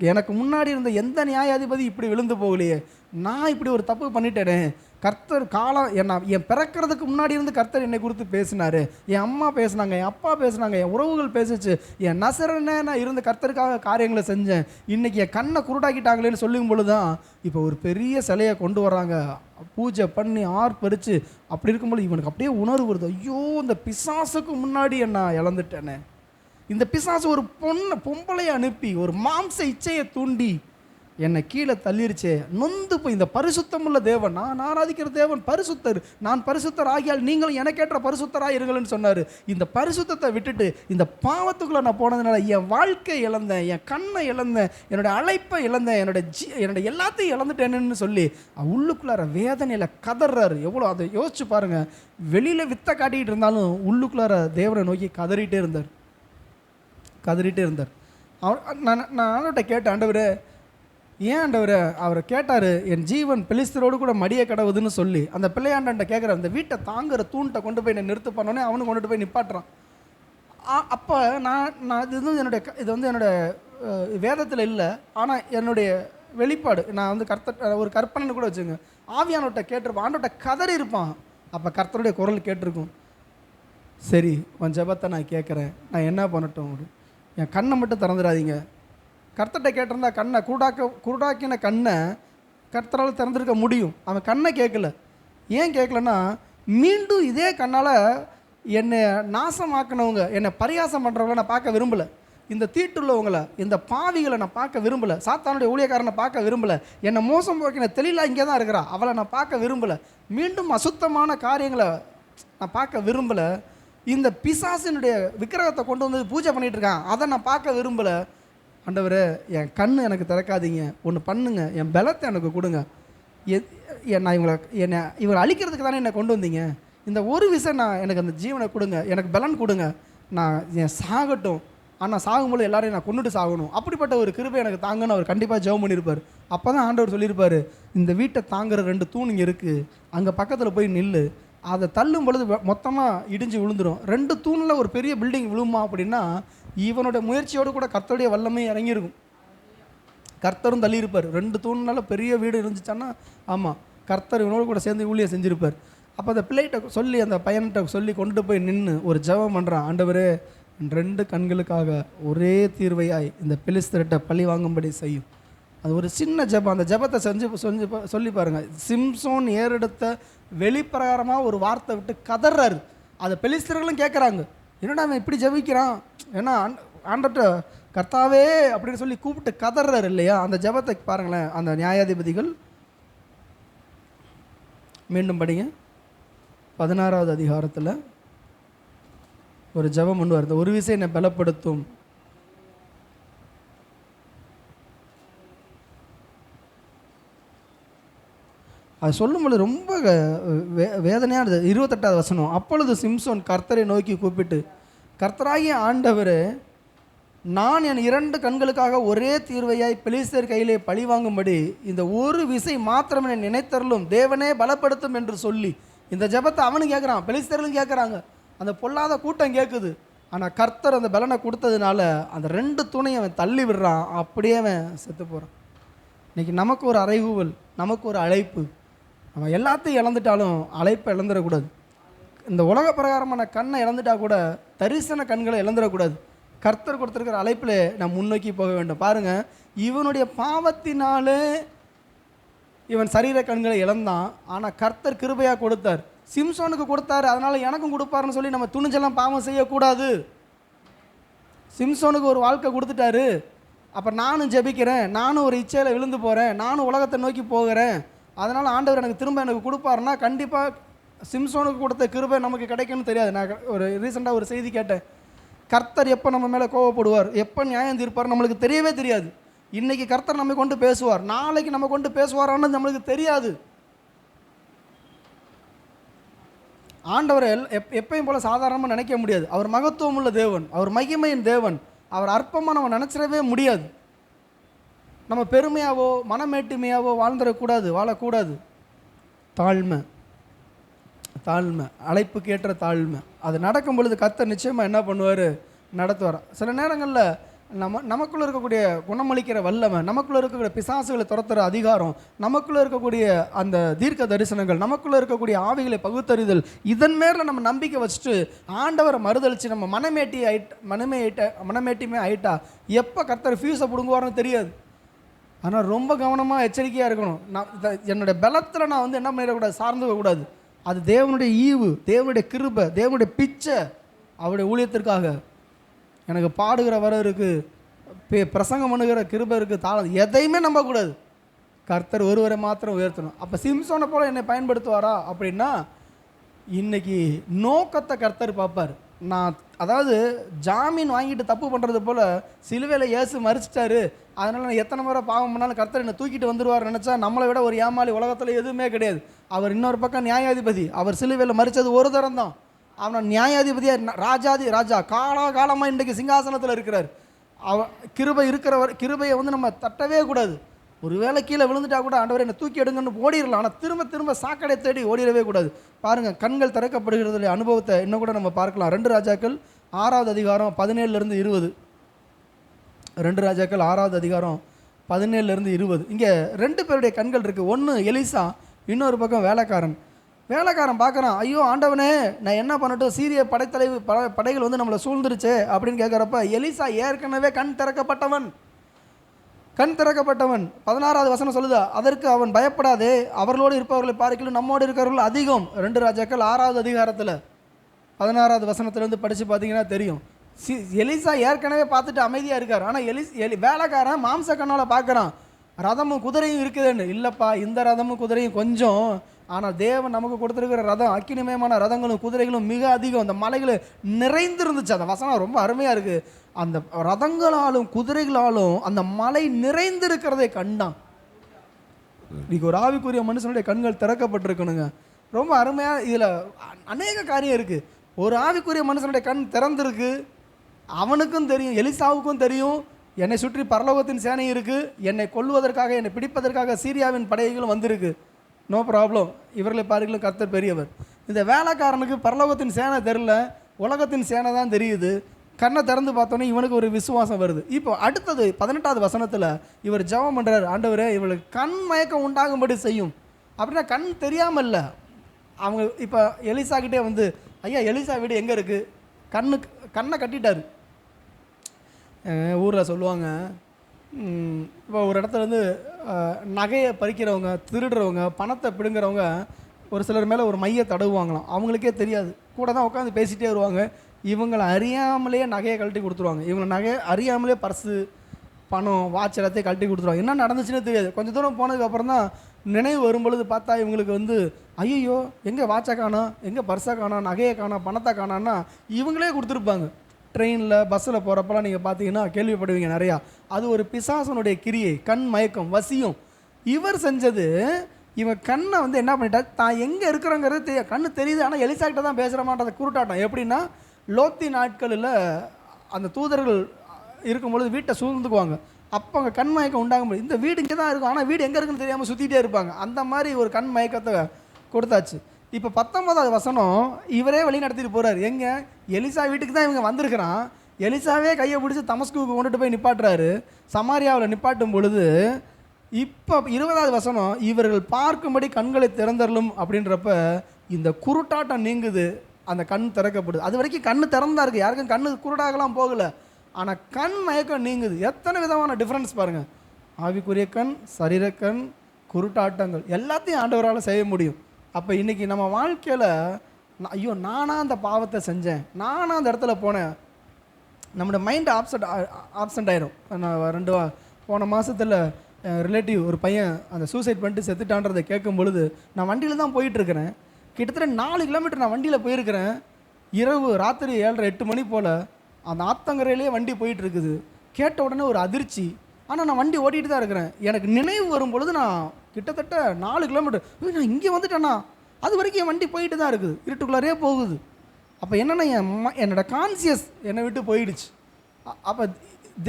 எனக்கு முன்னாடி இருந்த எந்த நியாயாதிபதி இப்படி விழுந்து போகலையே, நான் இப்படி ஒரு தப்பு பண்ணிட்டேனே. கர்த்தர் காலம் என் பிறக்கிறதுக்கு முன்னாடி இருந்து கர்த்தர் என்னை குறித்து பேசினார், என் அம்மா பேசினாங்க, என் அப்பா பேசினாங்க, என் உறவுகள் பேசிச்சு, என் நசரனே நான் இருந்து கர்த்தருக்காக காரியங்களை செஞ்சேன், இன்றைக்கி என் கண்ணை குருடாக்கிட்டாங்களேன்னு சொல்லும் பொழுது தான் இப்போ ஒரு பெரிய சிலையை கொண்டு வராங்க, பூஜை பண்ணி ஆர்ப்பரித்து. அப்படி இருக்கும்போது இவனுக்கு அப்படியே உணர்வு வருது, ஐயோ இந்த பிசாசுக்கு முன்னாடி நான் இழந்துட்டேனே. இந்த பிசாசு ஒரு பொம்பளையை அனுப்பி ஒரு மாம்ச இச்சையை தூண்டி என்னை கீழே தள்ளிருச்சே, நொந்து போய் இந்த பரிசுத்தமுள்ள தேவன், நான் ஆராதிக்கிற தேவன் பரிசுத்தர், நான் பரிசுத்தர் ஆகியால் நீங்களும் எனக்கேற்ற பரிசுத்தராக இருங்கள்னு சொன்னார். இந்த பரிசுத்தத்தை விட்டுட்டு இந்த பாவத்துக்குள்ளே நான் போனதுனால என் வாழ்க்கை இழந்தேன், என் கண்ணை இழந்தேன், என்னோடய அழைப்பை இழந்தேன், என்னோட எல்லாத்தையும் இழந்துட்டேன்னு சொல்லி உள்ளுக்குள்ளார வேதனையில் கதறாரு. எவ்வளோ அதை யோசிச்சு பாருங்கள். வெளியில் வித்தை காட்டிக்கிட்டு இருந்தாலும் உள்ளுக்குள்ளார தேவனை நோக்கி கதறிட்டே இருந்தார். நான் ஆண்டவர்கிட்ட கேட்டேன், ஆண்டவரே ஏன் ஆண்டவரே? அவர் கேட்டார், என் ஜீவன் பெலிஸ்தரோடு கூட மடிய கடவுதுன்னு சொல்லி அந்த பிள்ளையாண்ட கேட்குற அந்த வீட்டை தாங்குற தூண்கிட்ட கொண்டு போய் என்னை நிறுத்த பண்ணோன்னே அவனு கொண்டு போய் நிப்பாட்டுறான். அப்போ நான் இது வந்து என்னோட வேதத்தில் இல்லை, ஆனால் என்னுடைய வெளிப்பாடு, நான் வந்து ஒரு கற்பனைன்னு கூட வச்சுங்க. ஆவியானவர்கிட்ட கேட்டிருப்பான், ஆண்டவர்கிட்ட கதறி இருப்பான். அப்போ கர்த்தருடைய குரல் கேட்டிருக்கும், சரி உன் ஜெபத்தை நான் கேட்குறேன், நான் என்ன பண்ணட்டும், என் கண்ணை மட்டும் திறந்துடாதீங்க. கர்த்தர்கிட்ட கேட்டிருந்தா கண்ணை குருடாக்கின கண்ணை கர்த்தரால் திறந்துருக்க முடியும். அவன் கண்ணை கேட்கல. ஏன் கேட்கலன்னா, மீண்டும் இதே கண்ணால் என்னை நாசமாக்கினவங்க, என்னை பரியாசம் பண்ணுறவங்கள நான் பார்க்க விரும்பலை, இந்த தீட்டுள்ளவங்களை, இந்த பாவிகளை நான் பார்க்க விரும்பலை, சாத்தானுடைய ஊழியக்காரனை பார்க்க விரும்பலை, என்னை மோசம் போக்கின தெளிலாக இங்கே தான் இருக்கிறா, அவளை நான் பார்க்க விரும்பலை, மீண்டும் அசுத்தமான காரியங்களை நான் பார்க்க விரும்பலை, இந்த பிசாசினுடைய விக்கிரகத்தை கொண்டு வந்து பூஜை பண்ணிகிட்டு இருக்கான், அதை நான் பார்க்க விரும்பலை. ஆண்டவரே, என் கண்ணு எனக்கு திறக்காதீங்க, ஒன்று பண்ணுங்க, என் பலத்தை எனக்கு கொடுங்க, நான் இவங்களை அழிக்கிறதுக்கு தானே என்னை கொண்டு வந்தீங்க, இந்த ஒரு விஷயம் எனக்கு அந்த ஜீவனை கொடுங்க, எனக்கு பலன் கொடுங்க, நான் என் சாகட்டும், ஆனால் சாகும்போது எல்லாரையும் நான் கொண்டுட்டு சாகணும், அப்படிப்பட்ட ஒரு கிருபை எனக்கு தாங்கன்னு அவர் கண்டிப்பாக ஜெபம் பண்ணியிருப்பார். அப்போ தான் ஆண்டவர் சொல்லியிருப்பார், இந்த வீட்டை தாங்குற 2 தூண் இங்கே இருக்குது, அங்கே பக்கத்தில் போய் நில்லு, அதை தள்ளும் பொழுது மொத்தமாக இடிஞ்சு விழுந்துடும். 2 தூணில் ஒரு பெரிய பில்டிங் விழுமா அப்படின்னா இவனோட முயற்சியோடு கூட கர்த்தருடைய வல்லமை இறங்கியிருக்கும். கர்த்தரும் தள்ளியிருப்பார். 2 தூண்னால பெரிய வீடு இருந்துச்சான்னா ஆமாம், கர்த்தர் இவனோடு கூட சேர்ந்து ஊழியை செஞ்சுருப்பார். அப்போ அந்த பிள்ளைகிட்ட சொல்லி, அந்த பையன்கிட்ட சொல்லி கொண்டு போய் நின்று ஒரு ஜெபம் பண்ணுறான், ஆண்டவரே 2 கண்களுக்காக ஒரே தீர்வையாய் இந்த பெலிஸ்தர்கிட்ட பழி வாங்கும்படி செய்யும். அது ஒரு சின்ன ஜெபம். அந்த ஜெபத்தை சொல்லி பாருங்கள். சிம்சோன் ஏறெடுத்த வெளிப்பிரகாரமாக ஒரு வார்த்தை விட்டு கதறாரு. அதை பெலிஸ்தர்களும் கேட்குறாங்க, என்னடா அவன் இப்படி ஜெபிக்கிறான், ஏன்னா ஆண்டவர்கிட்ட கர்த்தாவே அப்படின்னு சொல்லி கூப்பிட்டு கதறாரு இல்லையா? அந்த ஜெபத்தை பாருங்களேன். அந்த நியாயாதிபதிகள் மீண்டும் படிங்க, 16வது அதிகாரத்தில் ஒரு ஜெபம் ஒன்று வருது, ஒரு விஷயம் என்னை பலப்படுத்தும். அது சொல்லும்போது ரொம்ப வேதனையானது. 28வது வசனம், அப்பொழுது சிம்சோன் கர்த்தரை நோக்கி கூப்பிட்டு, கர்த்தராகிய ஆண்டவரே, நான் என் 2 கண்களுக்காக ஒரே தீர்வையாய் பெலிஸ்தர் கையிலே பழி வாங்கும்படி இந்த ஒரு விசை மாத்திரம் என்னை நினைத்தருளும், தேவனே பலப்படுத்தும் என்று சொல்லி, இந்த ஜெபத்தை அவனும் கேட்குறான், பெலிஸ்தர்களும் கேட்குறாங்க, அந்த பொல்லாத கூட்டம் கேட்குது. ஆனால் கர்த்தர் அந்த பலனை கொடுத்ததுனால அந்த 2 தூணையும் அவன் தள்ளி விடுறான், அப்படியே அவன் செத்து போகிறான். இன்றைக்கி நமக்கு ஒரு அறைகூவல், நமக்கு ஒரு அழைப்பு. நம்ம எல்லாத்தையும் இழந்துட்டாலும் அழைப்பை இழந்துடக்கூடாது. இந்த உலக பிரகாரமான கண்ணை இழந்துட்டா கூட தரிசன கண்களை இழந்துடக்கூடாது. கர்த்தர் கொடுத்துருக்கிற அழைப்பில் நாம் முன்னோக்கி போக வேண்டும். பாருங்கள், இவனுடைய பாவத்தினாலே இவன் சரீர கண்களை இழந்தான். ஆனால் கர்த்தர் கிருபையாக கொடுத்தார். சிம்சோனுக்கு கொடுத்தாரு, அதனால் எனக்கும் கொடுப்பாருன்னு சொல்லி நம்ம துணிஞ்செல்லாம் பாவம் செய்யக்கூடாது. சிம்சோனுக்கு ஒரு வாழ்க்கை கொடுத்துட்டாரு, அப்போ நானும் ஜெபிக்கிறேன், நானும் ஒரு இச்சையில் விழுந்து போகிறேன், நானும் உலகத்தை நோக்கி போகிறேன், அதனால் ஆண்டவர் எனக்கு திரும்ப எனக்கு கொடுப்பாருன்னா கண்டிப்பாக சிம்சோனுக்கு கொடுத்த கிருபை நமக்கு கிடைக்கும்னு தெரியாது. நான் ஒரு ரீசெண்டாக ஒரு செய்தி கேட்டேன், கர்த்தர் எப்போ நம்ம மேலே கோவப்படுவார், எப்போ நியாயம் தீர்ப்பார் நம்மளுக்கு தெரியவே தெரியாது. இன்றைக்கி கர்த்தர் நம்ம கொண்டு பேசுவார், நாளைக்கு நம்ம கொண்டு பேசுவாரான்னு நம்மளுக்கு தெரியாது. ஆண்டவரை எப்பயும் போல் சாதாரணமாக நினைக்க முடியாது. அவர் மகத்துவம் உள்ள தேவன், அவர் மகிமையின் தேவன், அவர் அற்பமாக நம்ம நினச்சிடவே முடியாது. நம்ம பெருமையாவோ மனமேட்டுமையாவோ வாழ்ந்துடக்கூடாது, வாழக்கூடாது. தாழ்மை, தாழ்மை, அழைப்புக்கு ஏற்ற தாழ்மை, அது நடக்கும் பொழுது கர்த்தர் நிச்சயமாக என்ன பண்ணுவார், நடத்துவார். சில நேரங்களில் நமக்குள்ளே இருக்கக்கூடிய குணமளிக்கிற வல்லமை, நமக்குள்ளே இருக்கக்கூடிய பிசாசுகளை துரத்துகிற அதிகாரம், நமக்குள்ளே இருக்கக்கூடிய அந்த தீர்க்க தரிசனங்கள், நமக்குள்ளே இருக்கக்கூடிய ஆவிகளை பகுத்தறிதல், இதன் மேலே நம்ம நம்பிக்கை வச்சுட்டு ஆண்டவரை மறுதளித்து நம்ம மனமேட்டியுமே ஆயிட்டா எப்போ கர்த்தர் ஃபியூஸை பிடுங்குவார்னு தெரியாது. ஆனால் ரொம்ப கவனமாக எச்சரிக்கையாக இருக்கணும். என்னுடைய பலத்தில் நான் என்ன பண்ணிடக்கூடாது, சார்ந்துக்கூடாது. அது தேவனுடைய ஈவு, தேவனுடைய கிருபை, தேவனுடைய பிச்சை, அவருடைய ஊழியத்திற்காக. எனக்கு பாடுகிற வர இருக்குது, பிரசங்கம் பண்ணுகிற கிருபை இருக்குது, தாளம், எதையுமே நம்பக்கூடாது. கர்த்தர் ஒருவரை மாத்திரம் உயர்த்தணும். அப்போ சிம்சோனை போல் என்னை பயன்படுத்துவாரா அப்படின்னா, இன்றைக்கி நோக்கத்தை கர்த்தர் பார்ப்பார். அதாவது ஜாமீன் வாங்கிட்டு தப்பு பண்ணுறது போல் சிலுவையில் இயேசு மறிச்சிட்டாரு, அதனால் நான் எத்தனை முறை பாவம் பண்ணாலும் கர்த்தர் என்னை தூக்கிட்டு வந்துடுவார் நினச்சா நம்மளை விட ஒரு ஏமாளி உலகத்தில் எதுவுமே கிடையாது. அவர் இன்னொரு பக்கம் நியாயாதிபதி. அவர் சிலுவையில் மறித்தது ஒரு தரம் தான். அவன் நியாயாதிபதியாக ராஜா காலமாக இன்றைக்கு சிங்காசனத்தில் இருக்கிறார். கிருபை இருக்கிறவர், கிருபையை நம்ம தட்டவே கூடாது. ஒருவேளை கீழே விழுந்துட்டா கூட ஆண்டவர் என்னை தூக்கி எடுங்கன்னு ஓடிடலாம், ஆனால் திரும்ப சாக்கடை தேடி ஓடிடவே கூடாது. பாருங்கள், கண்கள் திறக்கப்படுகிறதுடைய அனுபவத்தை இன்னும் கூட நம்ம பார்க்கலாம். 2 ராஜாக்கள் 6வது அதிகாரம் 17லேருந்து 20. 2 ராஜாக்கள் 6வது அதிகாரம் 17லேருந்து 20. இங்கே 2 பேருடைய கண்கள் இருக்குது. ஒன்று எலிசா, இன்னொரு பக்கம் வேலைக்காரன். வேலைக்காரன் பார்க்குறான், ஐயோ ஆண்டவனே நான் என்ன பண்ணட்டும், சீரிய படைகள் நம்மளை சூழ்ந்துருச்சு அப்படின்னு கேட்குறப்ப எலிசா ஏற்கனவே கண் திறக்கப்பட்டவன். 16வது வசனம் சொல்லுதா, அதற்கு அவன் பயப்படாதே, அவர்களோடு இருப்பவர்களை பார்க்கலும் நம்மோடு இருக்கிறவர்கள் அதிகம். 2 ராஜாக்கள் 6வது அதிகாரத்தில் 16வது வசனத்திலேருந்து படித்து பார்த்தீங்கன்னா தெரியும். எலிசா ஏற்கனவே பார்த்துட்டு அமைதியாக இருக்கார். ஆனால் வேலைக்காரன் மாம்ச கண்ணால் பார்க்குறான், ரதமும் குதிரையும் இருக்குதுன்னு. இல்லைப்பா, இந்த ரதமும் குதிரையும் கொஞ்சம், ஆனால் தேவன் நமக்கு கொடுத்துருக்கிற ரதம் அக்கினிமயமான ரதங்களும் குதிரைகளும் மிக அதிகம். அந்த மலைகள் நிறைந்திருந்துச்சு. அந்த வசனம் ரொம்ப அருமையாக இருக்குது. அந்த ரதங்களாலும் குதிரைகளாலும் அந்த மலை நிறைந்திருக்கிறதை கண்டான். இன்னைக்கு ஒரு ஆவிக்குரிய மனுஷனுடைய கண்கள் திறக்கப்பட்டிருக்கணுங்க. ரொம்ப அருமையாக இதில் அநேக காரியம் இருக்குது. ஒரு ஆவிக்குரிய மனுஷனுடைய கண் திறந்திருக்கு, அவனுக்கும் தெரியும், எலிசாவுக்கும் தெரியும், என்னை சுற்றி பரலோகத்தின் சேனை இருக்குது, என்னை கொல்வதற்காக என்னை பிடிப்பதற்காக சீரியாவின் படைகளும் வந்திருக்கு. நோ ப்ராப்ளம், இவர்களை பார்க்கலும் கர்த்தர் பெரியவர். இந்த வேலைக்காரனுக்கு பரலோகத்தின் சேனை தெரியல, உலகத்தின் சேனை தான் தெரியுது. கண்ணை திறந்து பார்த்தோன்னே இவனுக்கு ஒரு விசுவாசம் வருது. இப்போ அடுத்தது 18வது வசனத்தில் இவர் ஜெபம் பண்ணுறார், ஆண்டவரே இவளுக்கு கண் மயக்கம் உண்டாகும்படி செய்யும். அப்படின்னா கண் தெரியாமல் இல்லை. அவங்க இப்போ எலிசா கிட்டே ஐயா எலிசா வீடு எங்கே இருக்குது, கண்ணை கட்டிட்டார். ஊரில் சொல்லுவாங்க, இப்போ ஒரு இடத்துல நகையை பறிக்கிறவங்க, திருடுறவங்க, பணத்தை பிடுங்குறவங்க ஒரு சிலர் மேலே ஒரு மையை தடவுவாங்களாம். அவங்களுக்கே தெரியாது, கூட தான் உட்காந்து பேசிகிட்டே வருவாங்க. இவங்களை அறியாமலேயே நகையை கழட்டி கொடுத்துருவாங்க. இவங்களை நகையை அறியாமலே பர்ஸு, பணம், வாட்ச் எல்லாத்தையும் கழட்டி கொடுத்துருவாங்க. என்ன நடந்துச்சுன்னே தெரியாது. கொஞ்சம் தூரம் போனதுக்கப்புறம் தான் நினைவு வரும்பொழுது பார்த்தா இவங்களுக்கு ஐயோ எங்கே வாட்சை காணோம், எங்கே பர்ஸை காணோம், நகையை காணோம், பணத்தை காணோன்னா இவங்களே கொடுத்துருப்பாங்க. ட்ரெயினில் பஸ்ஸில் போகிறப்பெல்லாம் நீங்கள் பார்த்தீங்கன்னா கேள்விப்படுவீங்க நிறையா. அது ஒரு பிசாசனுடைய கிரியை, கண் மயக்கம், வசியம். இவர் செஞ்சது இவன் கண்ணை வந்து என்ன பண்ணிட்டா, தான் எங்கே இருக்கிறோங்கிறது கண்ணு தெரியுது, ஆனால் எலிசாக்கிட்ட தான் பேசுகிறமான்றத குருட்டாட்டம். எப்படின்னா, லோத்தி நாட்களில் அந்த தூதர்கள் இருக்கும்பொழுது வீட்டை சூழ்ந்துக்குவாங்க. அப்போ அங்கே கண் மயக்கம் உண்டாகும் போது, இந்த வீடு இங்கே தான் இருக்கும், ஆனால் வீடு எங்கே இருக்குன்னு தெரியாமல் சுற்றிட்டே இருப்பாங்க. அந்த மாதிரி ஒரு கண் மயக்கத்தை கொடுத்தாச்சு. இப்போ 19வது வசனம் இவரே வழி நடத்திட்டு போகிறார். எங்கே? எலிசா வீட்டுக்கு தான் இவங்க வந்திருக்கிறான். எலிசாவே கையை பிடிச்சி தமஸ்குவுக்கு கொண்டுட்டு போய் நிப்பாட்டுறாரு. சமாரியாவில் நிப்பாட்டும் பொழுது இப்போ 20வது வசனம், இவர்கள் பார்க்கும்படி கண்களை திறந்தரலும் அப்படின்றப்ப இந்த குருட்டாட்டம் நீங்குது, அந்த கண் திறக்கப்படுது. அது வரைக்கும் கண் திறந்தா இருக்குது, யாருக்கும் கண்ணு குருடாகலாம் போகலை, ஆனால் கண் மயக்கம் நீங்குது. எத்தனை விதமான டிஃப்ரென்ஸ் பாருங்கள். ஆவிக்குரிய கண், சரீர கண், குருட்டாட்டங்கள் எல்லாத்தையும் ஆண்டவரால் செய்ய முடியும். அப்போ இன்றைக்கி நம்ம வாழ்க்கையில் ஐயோ நானாக அந்த பாவத்தை செஞ்சேன், நானாக அந்த இடத்துல போனேன், நம்மளோட மைண்டு ஆப்சண்ட் ஆயிரும். நான் போன மாதத்தில் ரிலேட்டிவ் ஒரு பையன் அந்த சூசைட் பண்ணிட்டு செத்துட்டான்றதை கேட்கும் பொழுது, நான் வண்டியில் தான் போயிட்டுருக்கிறேன், கிட்டத்தட்ட 4 கிலோமீட்டர் நான் வண்டியில் போயிருக்கிறேன், இரவு ராத்திரி 7:30 8 மணி போல் அந்த ஆத்தங்கரையிலே வண்டி போயிட்டுருக்குது. கேட்ட உடனே ஒரு அதிர்ச்சி, ஆனால் நான் வண்டி ஓட்டிகிட்டு தான் இருக்கிறேன். எனக்கு நினைவு வரும் பொழுது நான் கிட்டத்தட்ட 4 கிலோமீட்டர் நான் இங்கே வந்துட்டேன்னா, அது வரைக்கும் என் வண்டி போயிட்டு தான் இருக்குது, இருட்டுக்குள்ளாரே போகுது. அப்போ என்னென்னா என்னோட கான்சியஸ் என்னை விட்டு போயிடுச்சு. அப்போ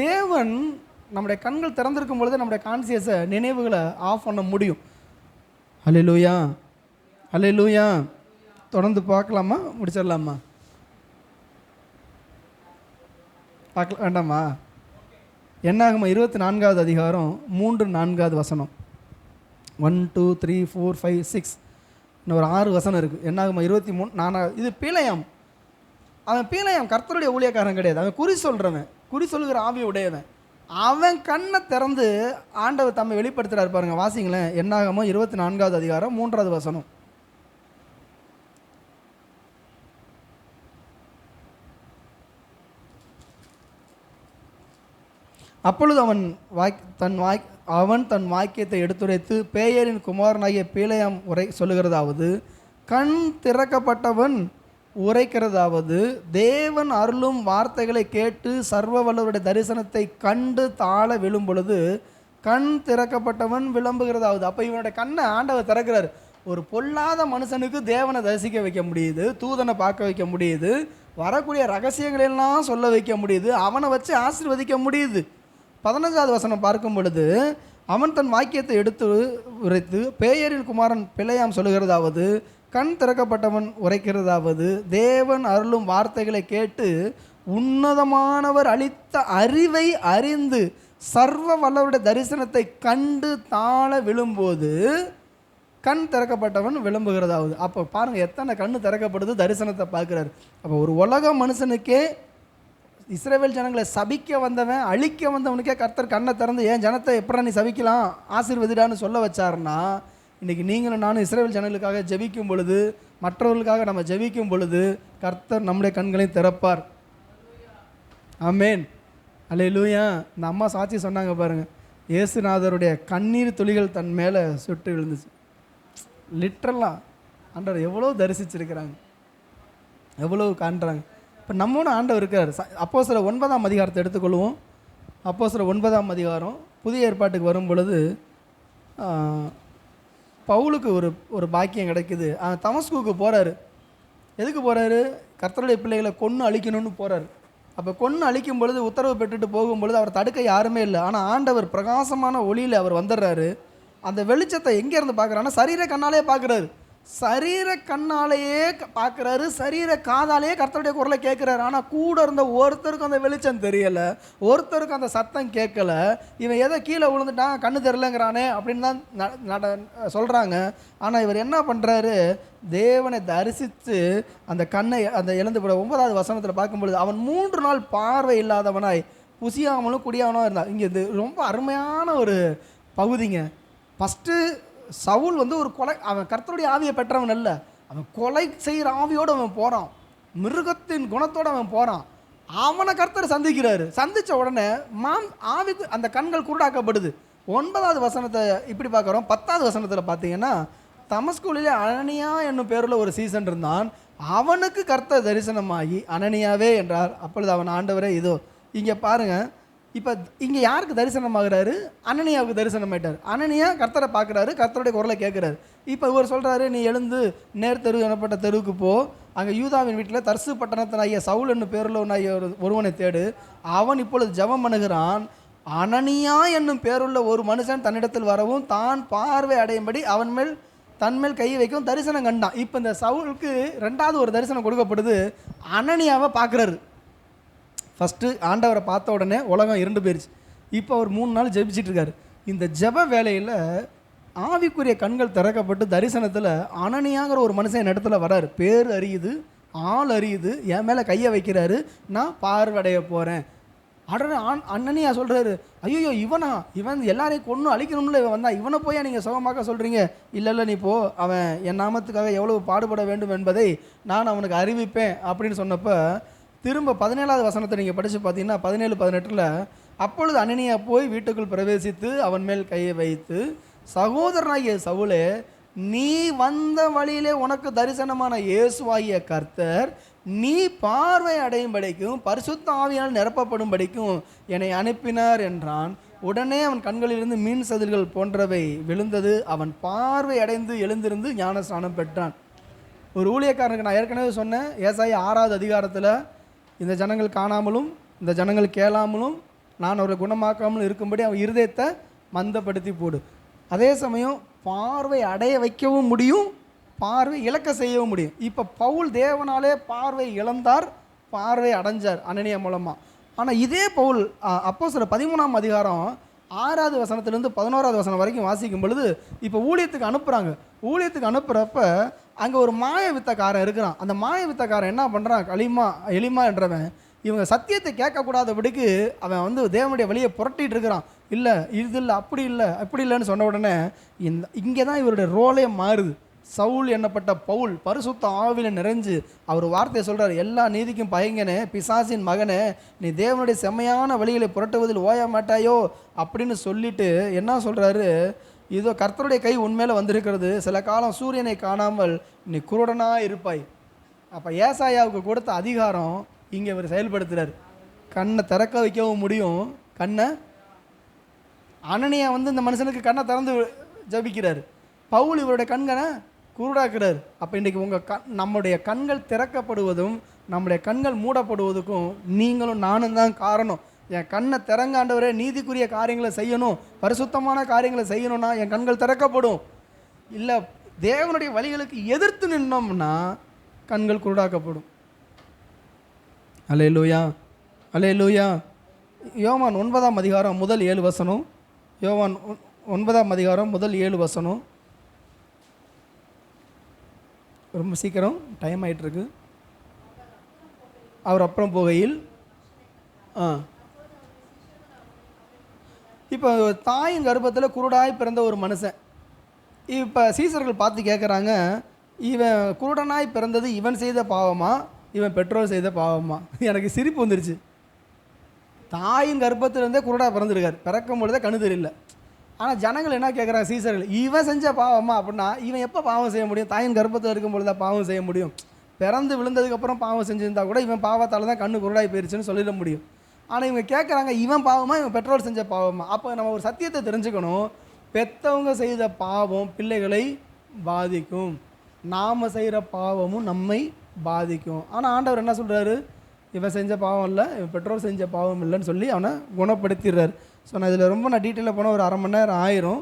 தேவன் நம்முடைய கண்கள் திறந்திருக்கும் பொழுது நம்முடைய கான்சியஸை, நினைவுகளை ஆஃப் பண்ண முடியும். அல்லேலூயா, அல்லேலூயா. தொடர்ந்து பார்க்கலாமா, முடிச்சிடலாமா? பார்க்க வேண்டாமா? என்னாகுமா 24வது அதிகாரம் 3-4வது வசனம். 1 2 3 4 5 6 இன்னும் ஒரு 6 வசனம் இருக்குது. என்னாகுமா 23 4. இது பீலையாம். அவன் பீலையாம் கர்த்தருடைய ஊழியக்காரன் கிடையாது, அவன் குறி சொல்கிறவன், குறி சொல்லுகிற ஆவியை உடையவன். அவன் கண்ணை திறந்து ஆண்டவர் தம்மை வெளிப்படுத்துகிறார் பாருங்க. வாசிங்களேன், என்னாகுமா 24வது அதிகாரம் 3வது வசனம். அப்பொழுது அவன் தன் வாக்கியத்தை எடுத்துரைத்து பேயரின் குமாரனாகிய பீலையாம் சொல்லுகிறதாவது, கண் திறக்கப்பட்டவன் உரைக்கிறதாவது, தேவன் அருளும் வார்த்தைகளை கேட்டு சர்வ வல்லவருடைய தரிசனத்தை கண்டு தாழ விழும் பொழுது கண் திறக்கப்பட்டவன் விளம்புகிறதாவது. அப்போ இவனுடைய கண்ணை ஆண்டவர் திறக்கிறார். ஒரு பொல்லாத மனுஷனுக்கு தேவனை தரிசிக்க வைக்க முடியுது, தூதனை பார்க்க வைக்க முடியுது, வரக்கூடிய ரகசியங்களெல்லாம் சொல்ல வைக்க முடியுது, அவனை வச்சு ஆசீர்வதிக்க முடியுது. 15வது வசனம் பார்க்கும் பொழுது, அவன் தன் வாக்கியத்தை எடுத்து உரைத்து பேயரின் குமாரன் பிழையாம் சொல்லுகிறதாவது, கண் திறக்கப்பட்டவன் உரைக்கிறதாவது, தேவன் அருளும் வார்த்தைகளை கேட்டு உன்னதமானவர் அளித்த அறிவை அறிந்து சர்வ வல்லவருடைய தரிசனத்தை கண்டு தாழ விழும்போது கண் திறக்கப்பட்டவன் விளம்புகிறதாவது. அப்போ பாருங்கள், எத்தனை கண் திறக்கப்படுது, தரிசனத்தை பார்க்குறாரு. அப்போ ஒரு உலக மனுஷனுக்கே, இஸ்ரவேல் ஜனங்களை சபிக்க வந்தவன், அழிக்க வந்தவனுக்கே கர்த்தர் கண்ணை திறந்து ஏன் ஜனத்தை எப்படா நீ சபிக்கலாம், ஆசீர்வதிடான்னு சொல்ல வச்சாருன்னா, இன்றைக்கி நீங்களும் நானும் இஸ்ரவேல் ஜனங்களுக்காக ஜெபிக்கும் பொழுது, மற்றவர்களுக்காக நம்ம ஜெபிக்கும் பொழுது கர்த்தர் நம்முடைய கண்களையும் திறப்பார். ஆமேன், அல்லேலூயா. இந்த அம்மா சாட்சி சொன்னாங்க பாருங்கள், இயேசுநாதருடைய கண்ணீர் துளிகள் தன் மேலே சுட்டு விழுந்துச்சு. லிட்ரலாக ஆண்டவர் எவ்வளோ தரிசிச்சிருக்கிறாங்க, எவ்வளோ காண்றாங்க. இப்போ நம்மளும் ஆண்டவர் இருக்கார். அப்போஸ்தலர் 9ஆம் அதிகாரத்தை எடுத்துக்கொள்வோம். அப்போஸ்தலர் 9ஆம் அதிகாரம் புதிய ஏற்பாட்டுக்கு வரும் பொழுது பவுலுக்கு ஒரு பாக்கியம் கிடைக்குது. தமஸ்குவுக்கு போகிறாரு. எதுக்கு போகிறாரு? கர்த்தருடைய பிள்ளைகளை கொன்று அழிக்கணும்னு போகிறாரு. அப்போ கொன்று அழிக்கும் பொழுது, உத்தரவு பெற்றுட்டு போகும்பொழுது அவர் தடுக்க யாருமே இல்லை. ஆனால் ஆண்டவர் பிரகாசமான ஒளியில் அவர் வந்துடுறாரு. அந்த வெளிச்சத்தை எங்கேருந்து பார்க்குறாருன்னா சரீர கண்ணாலே பார்க்குறாரு. சரீர கண்ணாலேயே பார்க்குறாரு, சரீர காதாலேயே கர்த்தருடைய குரலை கேட்குறாரு. ஆனால் கூட இருந்த ஒருத்தருக்கும் அந்த வெளிச்சம் தெரியலை, ஒருத்தருக்கும் அந்த சத்தம் கேட்கல. இவன் எதை கீழே விழுந்துட்டான், கண்ணு தெரியலங்கிறானே அப்படின்னு தான் சொல்கிறாங்க. ஆனால் இவர் என்ன பண்ணுறாரு, தேவனை தரிசித்து அந்த கண்ணை அந்த இழந்து போட 9வது வசனத்தில் பார்க்கும்பொழுது, அவன் 3 நாள் பார்வை இல்லாதவனாய் புசியாமலும் குடியாமலும் இருந்தான். இங்கே இது ரொம்ப அருமையான ஒரு பகுதிங்க. ஃபஸ்ட்டு சவுல் ஒரு கொலை, அவன் கர்த்தருடைய ஆவியை பெற்றவன் அல்ல, அவன் கொலை செய்கிற ஆவியோடு அவன் போகிறான், மிருகத்தின் குணத்தோடு அவன் போகிறான். அவனை கர்த்தர் சந்திக்கிறாரு. சந்தித்த உடனே ஆவிக்கு அந்த கண்கள் குருடாக்கப்படுது. 9வது வசனத்தை இப்படி பார்க்குறோம். 10வது வசனத்தில் பார்த்தீங்கன்னா, தமஸ்குவிலே அனனியா என்னும் பேரில் ஒரு சீசன் இருந்தான், அவனுக்கு கர்த்தர் தரிசனமாகி அனனியாவே என்றார். அப்பொழுது அவன், ஆண்டவரே இதோ. இங்கே பாருங்கள், இப்போ இங்கே யாருக்கு தரிசனமாகிறாரு? அனனியாவுக்கு தரிசனமாயிட்டார். அனனியா கர்த்தரை பார்க்குறாரு, கர்த்தருடைய குரலை கேட்குறாரு. இப்போ இவர் சொல்கிறாரு, நீ எழுந்து நேர் தெரு எனப்பட்ட தெருவுக்கு போ, அங்கே யூதாவின் வீட்டில் தர்சு பட்டணத்தினாகிய சவுல் என்னும் பேருள்ள ஒருவனை தேடு, அவன் இப்பொழுது ஜெபம் பண்ணுகிறான். அனனியா என்னும் பேருள்ள ஒரு மனுஷன் தன்னிடத்தில் வரவும் தான் பார்வை அடையும்படி தன்மேல் கை வைக்கவும் தரிசனம் கண்டான். இப்போ இந்த சவுலுக்கு ரெண்டாவது ஒரு தரிசனம் கொடுக்கப்படுது. அனனியாவை பார்க்குறாரு. ஃபஸ்ட்டு ஆண்டவரை பார்த்த உடனே உலகம் இருண்டு போயிடுச்சு. இப்போ அவர் 3 நாள் ஜெபிச்சிட்டு இருக்காரு. இந்த ஜெப வேலையில் ஆவிக்குரிய கண்கள் திறக்கப்பட்டு தரிசனத்தில் அனனியாங்கிற ஒரு மனுஷன் என் இடத்துல வராரு. பேர் அறியுது, ஆள் அறியுது, என் மேலே கையை வைக்கிறாரு, நான் பார்வடைய போகிறேன். உடனே அனனியா சொல்கிறாரு, ஐயோ இவன் எல்லாரையும் கொன்று அழிக்கணும்ல இவன் வந்தா, இவனை போய் நீங்கள் சுகமாக்க சொல்கிறீங்க? இல்லை நீ போ, அவன் என் நாமத்துக்காக எவ்வளவு பாடுபட வேண்டும் என்பதை நான் அவனுக்கு அறிவிப்பேன் அப்படின்னு சொன்னப்போ திரும்ப 17வது வசனத்தை நீங்கள் படித்து பார்த்தீங்கன்னா 17-18 அப்பொழுது அனனியா போய் வீட்டுக்குள் பிரவேசித்து அவன் மேல் கையை வைத்து, சகோதரனாகிய சவுலே, நீ வந்த வழியிலே உனக்கு தரிசனமான இயேசுவாகிய கர்த்தர் நீ பார்வை அடையும்படிக்கும் பரிசுத்த ஆவியால் நிரப்பப்படும்படிக்கும் என்னை அனுப்பினார் என்றான். உடனே அவன் கண்களிலிருந்து மீன் சதில்கள் போன்றவை விழுந்தது, அவன் பார்வை அடைந்து எழுந்திருந்து ஞானஸ்நானம் பெற்றான். ஒரு ஊழியக்காரனுக்கு நான் ஏற்கனவே சொன்னேன், ஏசாயா 6வது அதிகாரத்தில் இந்த ஜனங்கள் காணாமலும் இந்த ஜனங்கள் கேளாமலும் நான் அவரை குணமாக்காமலும் இருக்கும்படி அவன் இருதயத்தை மந்தப்படுத்தி போடு. அதே சமயம் பார்வை அடைய வைக்கவும் முடியும், பார்வை இழக்க செய்யவும் முடியும். இப்போ பவுல் தேவனாலே பார்வை இழந்தார், பார்வை அடைஞ்சார் அனனியா மூலமாக. ஆனால் இதே பவுல் அப்போஸ்தலர் 13ஆம் அதிகாரம் 6வது வசனத்திலேருந்து 11வது வசனம் வரைக்கும் வாசிக்கும் பொழுது இப்போ ஊழியத்துக்கு அனுப்புகிறாங்க. ஊழியத்துக்கு அனுப்புகிறப்ப அங்கே ஒரு மாய வித்தக்காரன் இருக்கிறான். அந்த மாய வித்தக்காரன் என்ன பண்ணுறான், எலிமா என்றவன் இவங்க சத்தியத்தை கேட்கக்கூடாதபடிக்கு அவன் தேவனுடைய வழியை புரட்டிகிட்டு இருக்கிறான். இல்லை இது இல்லை, அப்படி இல்லை, அப்படி இல்லைன்னு சொன்ன உடனே இங்கே தான் இவருடைய ரோலே மாறுது. சவுல் என்னப்பட்ட பவுல் பரிசுத்த ஆவியில் நிறைஞ்சு அவர் வார்த்தையை சொல்கிறார், எல்லா நீதிக்கும் பயங்கனே, பிசாசின் மகனே, நீ தேவனுடைய செம்மையான வழிகளை புரட்டுவதில் ஓய மாட்டாயோ அப்படின்னு சொல்லிட்டு என்ன சொல்கிறாரு, இதோ கர்த்தருடைய கை உண்மையில வந்திருக்கிறது, சில காலம் சூரியனை காணாமல் நீ குருடனாக இருப்பாய். அப்போ ஏசாயாவுக்கு கொடுத்த அதிகாரம் இங்கே இவர் செயல்படுத்துகிறார். கண்ணை திறக்க வைக்கவும் முடியும். அனனியா இந்த மனுஷனுக்கு கண்ணை திறந்து ஜபிக்கிறார். பவுல் இவருடைய கண்களை குருடாக்குறார். அப்போ இன்றைக்கி நம்முடைய கண்கள் திறக்கப்படுவதும் நம்முடைய கண்கள் மூடப்படுவதுக்கும் நீங்களும் நானும் தான் காரணம். என் கண்ணை திறங்காண்டவரே, நீதிக்குரிய காரியங்களை செய்யணும், பரிசுத்தமான காரியங்களை செய்யணும்னா என் கண்கள் திறக்கப்படும். இல்லை தேவனுடைய வழிகளுக்கு எதிர்த்து நின்னோம்னா கண்கள் குருடாக்கப்படும். அல்லேலூயா, அல்லேலூயா. யோவான் 9ஆம் அதிகாரம் முதல் 7 வசனம். யோவான் 9ஆம் அதிகாரம் முதல் 7 வசனம். ரொம்ப சீக்கிரம் டைம் ஆகிட்டுருக்கு. அவர் அப்புறம் போகையில் இப்போ தாயின் கர்ப்பத்தில் குருடாய் பிறந்த ஒரு மனுஷன். இப்போ சீசர்கள் பார்த்து கேட்குறாங்க, இவன் குருடனாய் பிறந்தது இவன் செய்த பாவமா, இவன் பெற்றோர் செய்த பாவமா? எனக்கு சிரிப்பு வந்துருச்சு. தாயின் கர்ப்பத்திலேருந்தே குருடாக பிறந்திருக்கார், பிறக்கும் பொழுதே கண்ணு தெரியல. ஆனால் ஜனங்கள் என்ன கேட்குறாங்க, சீசர்கள், இவன் செஞ்ச பாவமா அப்படின்னா இவன் எப்போ பாவம் செய்ய முடியும்? தாயின் கர்ப்பத்தில் இருக்கும் பொழுது தான் பாவம் செய்ய முடியும். பிறந்து விழுந்ததுக்கப்புறம் பாவம் செஞ்சுருந்தா கூட இவன் பாவத்தால் தான் கண்ணு குருடாய் போயிருச்சுன்னு சொல்லிட முடியும். ஆனால் இவங்க கேட்குறாங்க, இவன் பாவமா இவன் பெற்றோர் செஞ்ச பாவமா? அப்போ நம்ம ஒரு சத்தியத்தை தெரிஞ்சுக்கணும், பெற்றவங்க செய்த பாவம் பிள்ளைகளை பாதிக்கும், நாம் செய்கிற பாவமும் நம்மை பாதிக்கும். ஆனால் ஆண்டவர் என்ன சொல்கிறாரு, இவன் செஞ்ச பாவம் இல்லை, இவன் பெற்றோர் செஞ்ச பாவம் இல்லைன்னு சொல்லி அவனை குணப்படுத்திடுறாரு. ஸோ நான் இதில் ரொம்ப டீட்டெயிலாக போனால் ஒரு 1/2 மணி நேரம் ஆயிரும்.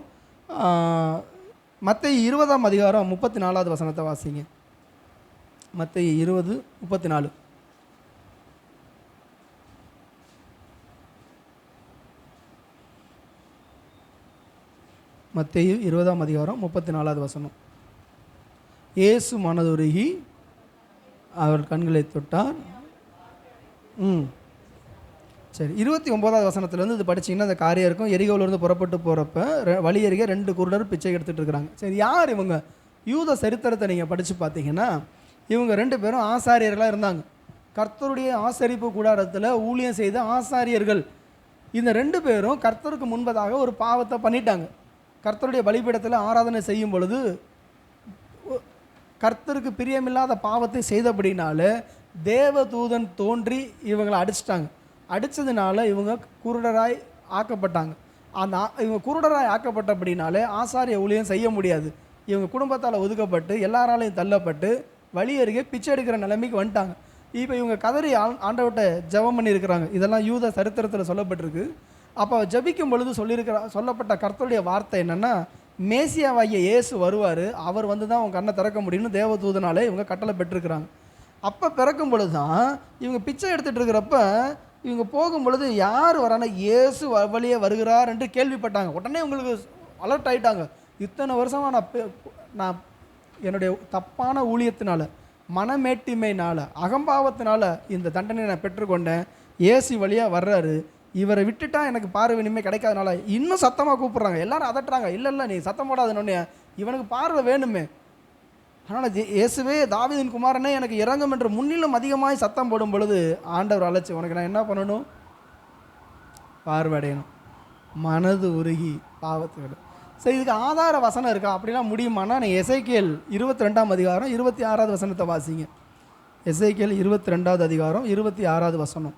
மத்தேயு 20ஆம் அதிகாரம் 34வது வசனத்தை வாசிங்க. மத்தேயு 20:34. மத்தேயு 20ஆம் அதிகாரம் 34வது வசனம். இயேசு மனதுருகி அவர் கண்களை தொட்டார். சரி, 29வது வசனத்துலேருந்து இது படிச்சிங்கன்னா அந்த காரியம் இருக்கும். எரிகோவிலேருந்து புறப்பட்டு போகிறப்ப வழி அருகே 2 குருடர் பிச்சை எடுத்துகிட்டு இருக்கிறாங்க. சரி, யார் இவங்க? யூத சரித்திரத்தை நீங்கள் படித்து பார்த்தீங்கன்னா இவங்க 2 பேரும் ஆசாரியர்களாக இருந்தாங்க. கர்த்தருடைய ஆசரிப்பு கூடாரத்தில் ஊழியம் செய்த ஆசாரியர்கள். இந்த 2 பேரும் கர்த்தருக்கு முன்பதாக ஒரு பாவத்தை பண்ணிட்டாங்க. கர்த்தருடைய பலிபீடத்தில் ஆராதனை செய்யும் பொழுது கர்த்தருக்கு பிரியமில்லாத பாவத்தை செய்தபடினால தேவதூதன் தோன்றி இவங்களை அடிச்சிட்டாங்க. அடித்ததுனால இவங்க குருடராய் ஆக்கப்பட்டாங்க. இவங்க குருடராய் ஆக்கப்பட்டபடினாலே ஆசாரிய ஊழியம் செய்ய முடியாது. இவங்க குடும்பத்தால் ஒதுக்கப்பட்டு எல்லாராலையும் தள்ளப்பட்டு வழி அருகே பிச்சை எடுக்கிற நிலைமைக்கு வந்துட்டாங்க. இப்போ இவங்க கதறி ஆண்டவர்கிட்ட ஜெபம் பண்ணியிருக்கிறாங்க. இதெல்லாம் யூத சரித்திரத்தில் சொல்லப்பட்டிருக்கு. அப்போ ஜெபிக்கும் பொழுது சொல்லப்பட்ட கர்த்தருடைய வார்த்தை என்னென்னா, மேசியாவாகிய இயேசு வருவார், அவர் வந்து தான் அவங்க கண்ணை திறக்க முடியும்னு தேவதூதனாலே இவங்க கட்டளை பெற்றிருக்கிறாங்க. அப்போ பிறக்கும் பொழுது தான் இவங்க பிச்சை எடுத்துகிட்டு இருக்கிறப்ப இவங்க போகும் பொழுது யார் வரானா, இயேசு வழியே வருகிறார் என்று கேள்விப்பட்டாங்க. உடனே இவங்களுக்கு அலர்ட் ஆகிட்டாங்க. இத்தனை வருஷமாக நான் என்னுடைய தப்பான ஊழியத்தினால, மனமேட்டிமையினால், அகம்பாவத்தினால இந்த தண்டனை நான் பெற்றுக்கொண்டேன். இயேசு வழியாக வர்றாரு, இவரை விட்டுட்டா எனக்கு பார்வை இனிமே கிடைக்காதனால இன்னும் சத்தமாக கூப்பிட்றாங்க. எல்லாரும் அதட்டுறாங்க. இல்லை நீ சத்தம் போடாதுன்னு, இவனுக்கு பார்வை வேணுமே. அதனால் இயேசுவே தாவீதின் குமாரனே எனக்கு இறங்கும் என்று முன்னிலும் அதிகமாக சத்தம் போடும் பொழுது ஆண்டவர் அழைச்சி, உனக்கு நான் என்ன பண்ணணும்? பார்வையடையணும். மனது உருகி பாவத்துக்கு. சரி, இதுக்கு ஆதார வசனம் இருக்கா அப்படிலாம் முடியுமானா, நீ எசேக்கியேல் 22ஆம் அதிகாரம் 26வது வசனத்தை வாசிங்க. எசேக்கியேல் 22வது அதிகாரம் 26வது வசனம்.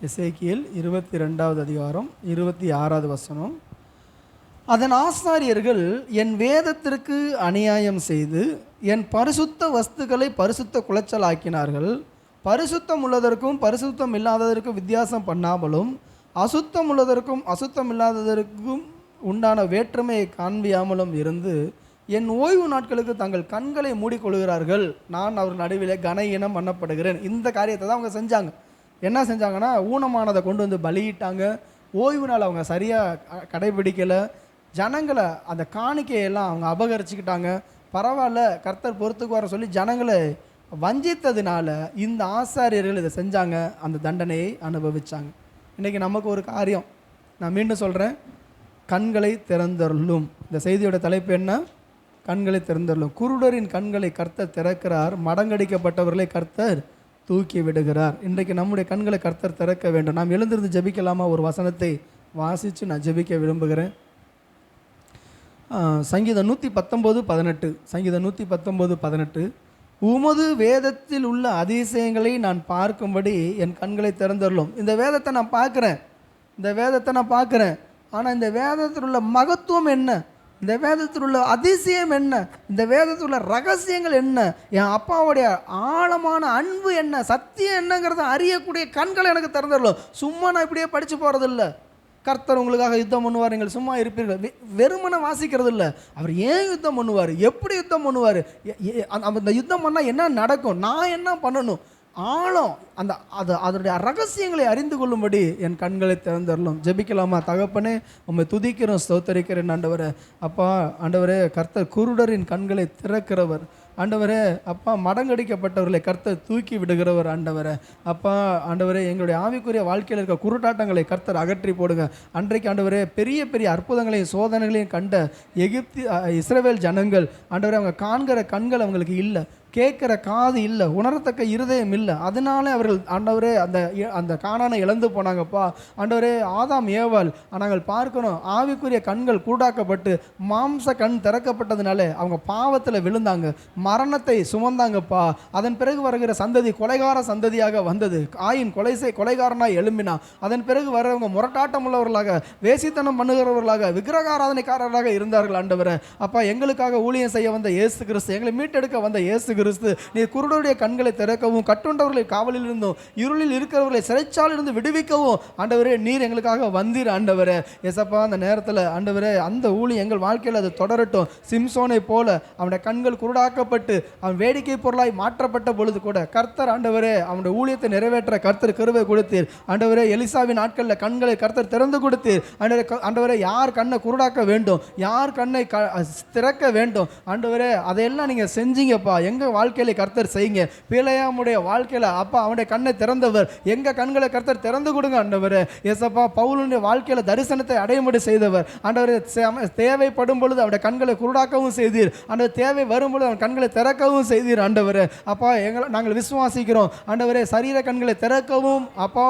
எசேக்கியேல் 22வது அதிகாரம் 26வது வசனம். அதன் ஆசாரியர்கள் என் வேதத்திற்கு அநியாயம் செய்து என் பரிசுத்த வஸ்துக்களை பரிசுத்த குலைச்சலாக்கினார்கள். பரிசுத்தம் உள்ளதற்கும் பரிசுத்தம் இல்லாததற்கும் வித்தியாசம் பண்ணாமலும் அசுத்தம் உள்ளதற்கும் அசுத்தம் இல்லாததற்கும் உண்டான வேற்றுமையை காண்பியாமலும் இருந்து என் ஓய்வு நாட்களுக்கு தங்கள் கண்களை மூடிக்கொள்கிறார்கள். நான் அவர் நடுவிலே கன இனம் பண்ணப்படுகிறேன். இந்த காரியத்தை தான் அவங்க செஞ்சாங்க. என்ன செஞ்சாங்கன்னா, ஊனமானதை கொண்டு வந்து பலியிட்டாங்க. ஓய்வு நாள் அவங்க சரியாக கடைபிடிக்கலை. ஜனங்களை அந்த காணிக்கையெல்லாம் அவங்க அபகரிச்சுக்கிட்டாங்க. பரவாயில்ல, கர்த்தர் பொறுத்துக்கு வர சொல்லி ஜனங்களை வஞ்சித்ததுனால இந்த ஆசாரியர்கள் இதை செஞ்சாங்க, அந்த தண்டனையை அனுபவித்தாங்க. இன்றைக்கி நமக்கு ஒரு காரியம், நான் மீண்டும் சொல்கிறேன், கண்களை திறந்தருளும். இந்த செய்தியோட தலைப்பு என்ன? கண்களை திறந்தருளும். குருடரின் கண்களை கர்த்தர் திறக்கிறார், மடங்கடிக்கப்பட்டவர்களை கர்த்தர் தூக்கி விடுகிறார். இன்றைக்கு நம்முடைய கண்களை கர்த்தர் திறக்க வேண்டும். நாம் எழுந்திருந்து ஜெபிக்கலாமா? ஒரு வசனத்தை வாசித்து நான் ஜெபிக்க விரும்புகிறேன். சங்கீதம் 119:18. சங்கீதம் 119:18. உமது வேதத்தில் உள்ள அதிசயங்களை நான் பார்க்கும்படி என் கண்களை திறந்தருளும். இந்த வேதத்தை நான் பார்க்குறேன், ஆனால் இந்த வேதத்தில் உள்ள மகத்துவம் என்ன, இந்த வேதத்தில் உள்ள அதிசயம் என்ன, இந்த வேதத்தில் உள்ள ரகசியங்கள் என்ன, என் அப்பாவுடைய ஆழமான அன்பு என்ன, சத்தியம் என்னங்கிறத அறியக்கூடிய கண்களை எனக்கு திறந்துடலாம். சும்மா நான் இப்படியே படித்து போகிறதில்ல. கர்த்தர் உங்களுக்காக யுத்தம் பண்ணுவார், நீங்கள் சும்மா இருப்பீர்கள். வெறுமனை வாசிக்கிறது இல்லை. அவர் ஏன் யுத்தம் பண்ணுவார், எப்படி யுத்தம் பண்ணுவார், அந்த யுத்தம் பண்ணால் என்ன நடக்கும், நான் என்ன பண்ணணும், ஆழம் அதனுடைய ரகசியங்களை அறிந்து கொள்ளும்படி என் கண்களை திறந்தரலும். ஜெபிக்கலாமா? தகப்பனே, உம்மை துதிக்கிறோம், ஸ்தோத்தரிக்கிறேன் ஆண்டவரே. அப்பா ஆண்டவரே, கர்த்தர் குருடரின் கண்களை திறக்கிறவர் ஆண்டவரே. அப்பா, மடங்கடிக்கப்பட்டவர்களை கர்த்தர் தூக்கி விடுகிறவர் ஆண்டவரே. அப்பா ஆண்டவரே, எங்களுடைய ஆவிக்குரிய வாழ்க்கையில் இருக்க குருட்டாட்டங்களை கர்த்தர் அகற்றி போடுங்க. அன்றைக்கு ஆண்டவரே, பெரிய பெரிய அற்புதங்களையும் சோதனைகளையும் கண்ட இஸ்ரவேல் ஜனங்கள் ஆண்டவரே, அவங்க காண்கிற கண்கள் அவங்களுக்கு இல்லை, கேட்குற காது இல்லை, உணரத்தக்க இருதயம் இல்லை. அதனால அவர்கள் ஆண்டவரே அந்த கானானை இழந்து போனாங்கப்பா. ஆண்டவரே, ஆதாம் ஏவாள் நாங்கள் பார்க்கணும், ஆவிக்குரிய கண்கள் கூடாக்கப்பட்டு மாம்ச கண் திறக்கப்பட்டதுனால அவங்க பாவத்தில் விழுந்தாங்க, மரணத்தை சுமந்தாங்கப்பா. அதன் பிறகு வருகிற சந்ததி கொலைகார சந்ததியாக வந்தது. ஆயின் கொலைகாரனாய் எழும்பினா. அதன் பிறகு வரவங்க முரட்டாட்டம் உள்ளவர்களாக, வேசித்தனம் பண்ணுகிறவர்களாக, விக்கிரகாராதனைக்காரர்களாக இருந்தார்கள் ஆண்டவரே. அப்பா, எங்களுக்காக ஊழியம் செய்ய வந்த இயேசு கிறிஸ்து, எங்களை மீட்டெடுக்க வந்த இயேசு கிறிஸ்து, நீ குருடருடைய கண்களை திறக்கவும், கட்டுண்டவர்களை காவலில் இருந்தும், இருளில் இருக்கிறவர்களை சிறைச்சாலில் இருந்து விடுவிக்கவும் ஆண்டவரே நீர் எங்களுக்காக வந்தீர் ஆண்டவரே. ஏசப்பா, அந்த நேரத்தில் ஆண்டவரே, அந்த ஊழி எங்கள் வாழ்க்கையில் அது தொடரட்டும். சிம்சோனை போல அவனுடைய கண்கள் குருடாக்கப்பட்டு அவன் வேடிக்கை பொருளாய் மாற்றப்பட்ட பொழுது கூட கர்த்தர் ஆண்டவரே அவனுடைய ஊழியத்தை நிறைவேற்ற கர்த்தர் கிருபை கொடுத்தீர் ஆண்டவரே. எலிசாவின் நாட்களில் கண்களை கர்த்தர் திறந்து கொடுத்தீர் ஆண்டவரே. யார் கண்ணை குருடாக்க வேண்டும், யார் கண்ணை திறக்க வேண்டும் ஆண்டவரே, அதையெல்லாம் நீங்கள் செஞ்சீங்கப்பா. எங்கள் வாழ்க்கையில கர்த்தர் செய்யுங்க. பிலேயாமுடைய வாழ்க்கையில அப்பா அவனுடைய கண்ணை திறந்தவர், எங்க கண்களை கர்த்தர் திறந்து கொடுங்க ஆண்டவரே. ஏசப்பா பவுலுடைய வாழ்க்கையில தரிசனத்தை அடையும்படி செய்தவர் ஆண்டவரே. தேவைப்படும் பொழுது அவருடைய கண்களை குருடாக்கவும் செய்தீர் ஆண்டவர், தேவை வரும்பொழுது அவன் கண்களை திறக்கவும் செய்தீர் ஆண்டவரே. அப்பா நாங்கள் விசுவாசிக்கிறோம் ஆண்டவரே, சரீர கண்களை திறக்கவும் அப்பா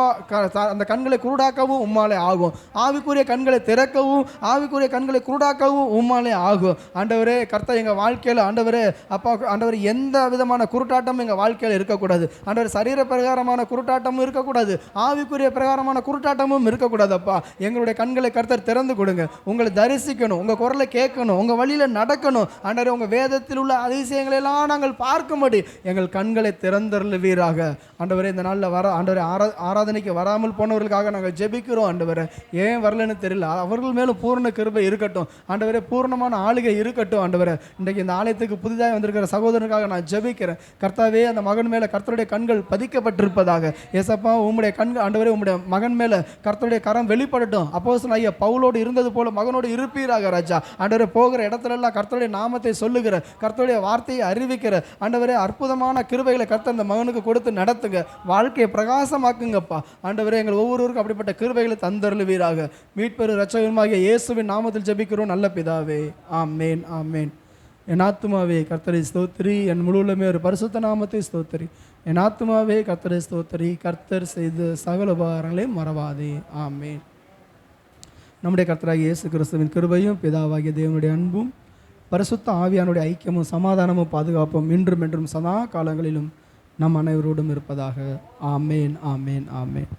அந்த கண்களை குருடாக்கவும் உம்மாலே ஆகும். ஆவிக்குரிய கண்களை திறக்கவும் ஆவிக்குரிய கண்களை குருடாக்கவும் உம்மாலே ஆகும் ஆண்டவரே. கர்த்தர் எங்கள் வாழ்க்கையில் ஆண்டவரே அப்பா ஆண்டவர் எந்த விதமான குருட்டாட்டமும் எங்கள் வாழ்க்கையில் இருக்கக்கூடாது ஆண்டவர். சரீர பிரகாரமான குருட்டாட்டமும் இருக்கக்கூடாது, ஆவிக்குரிய பிரகாரமான குருட்டாட்டமும் இருக்கக்கூடாது. அப்பா எங்களுடைய கண்களை கர்த்தர் திறந்து கொடுங்க. உங்களை தரிசிக்கணும், உங்கள் குரலை கேட்கணும், உங்கள் வழியில் நடக்கணும் ஆண்டவரே. உங்கள் வேதத்தில் உள்ள அதிசயங்களை எல்லாம் நாங்கள் பார்க்கும்படி எங்கள் கண்களை திறந்தருளுவீராக ஆண்டவரே. இந்த நாளில் வர ஆண்டவரே ஆராதனைக்கு வராமல் போனவர்களுக்காக நாங்கள் ஜெபிக்கிறோம் ஆண்டவரே. ஏன் வரலன்னு தெரியல, அவர்கள் மேலும் பூர்ண கிருபை இருக்கட்டும் ஆண்டவரே, பூர்ணமான ஆளுகை இருக்கட்டும் ஆண்டவரே. இன்றைக்கு இந்த ஆலயத்துக்கு புதிதாக வந்திருக்கிற சகோதரனுக்காக நான் ஜெபிக்கிறேன் கர்த்தாவே. அந்த மகன் மேலே கர்த்தருடைய கண்கள் பதிக்கப்பட்டிருப்பதாக ஏசப்பா. உம்முடைய கண்கள் ஆண்டவரே, உம்முடைய மகன் மேலே கர்த்தருடைய கரம் வெளிப்படட்டும். அப்போஸ்தலன் ஐயா பவுலோடு இருந்தது போல மகனோடு இருப்பீராக ராஜா ஆண்டவரே. போகிற இடத்துலலாம் கர்த்தருடைய நாமத்தை சொல்லுகிற, கர்த்தருடைய வார்த்தையை அறிவிக்கிற ஆண்டவரே, அற்புதமான கிருபைகளை கர்த்தர் அந்த மகனுக்கு கொடுத்து நடத்துங்க, வாழ்க்கையை பிரகாசமாக்குங்கப்பா ஆண்டவரே. எங்கள் ஒவ்வொருவருக்கும் அப்படிப்பட்ட கிருபைகளை தந்தருளுவீராக. மீட்பெரும் இரட்சகருமாகிய இயேசுவின் நாமத்தில் ஜெபிக்கிறோம் நல்ல பிதாவே, ஆமேன் ஆமேன். என் ஆத்துமாவே கர்த்தரை ஸ்தோத்திரி, என் முழுவலுமே ஒரு பரிசுத்த நாமத்தை ஸ்தோத்திரி. என் ஆத்துமாவே கர்த்தரை ஸ்தோத்திரி, கர்த்தர் செய்த சகல உபகாரங்களையும் மறவாதே, ஆமேன். நம்முடைய கர்த்தராகிய இயேசு கிறிஸ்துவின் கிருபையும் பிதாவாகிய தேவனுடைய அன்பும் பரிசுத்த ஆவியானுடைய ஐக்கியமும் சமாதானமும் பாதுகாப்பும் இன்றும் என்றும் சதா காலங்களிலும் நம் அனைவரோடும் இருப்பதாக, ஆமேன் ஆமேன் ஆமேன்.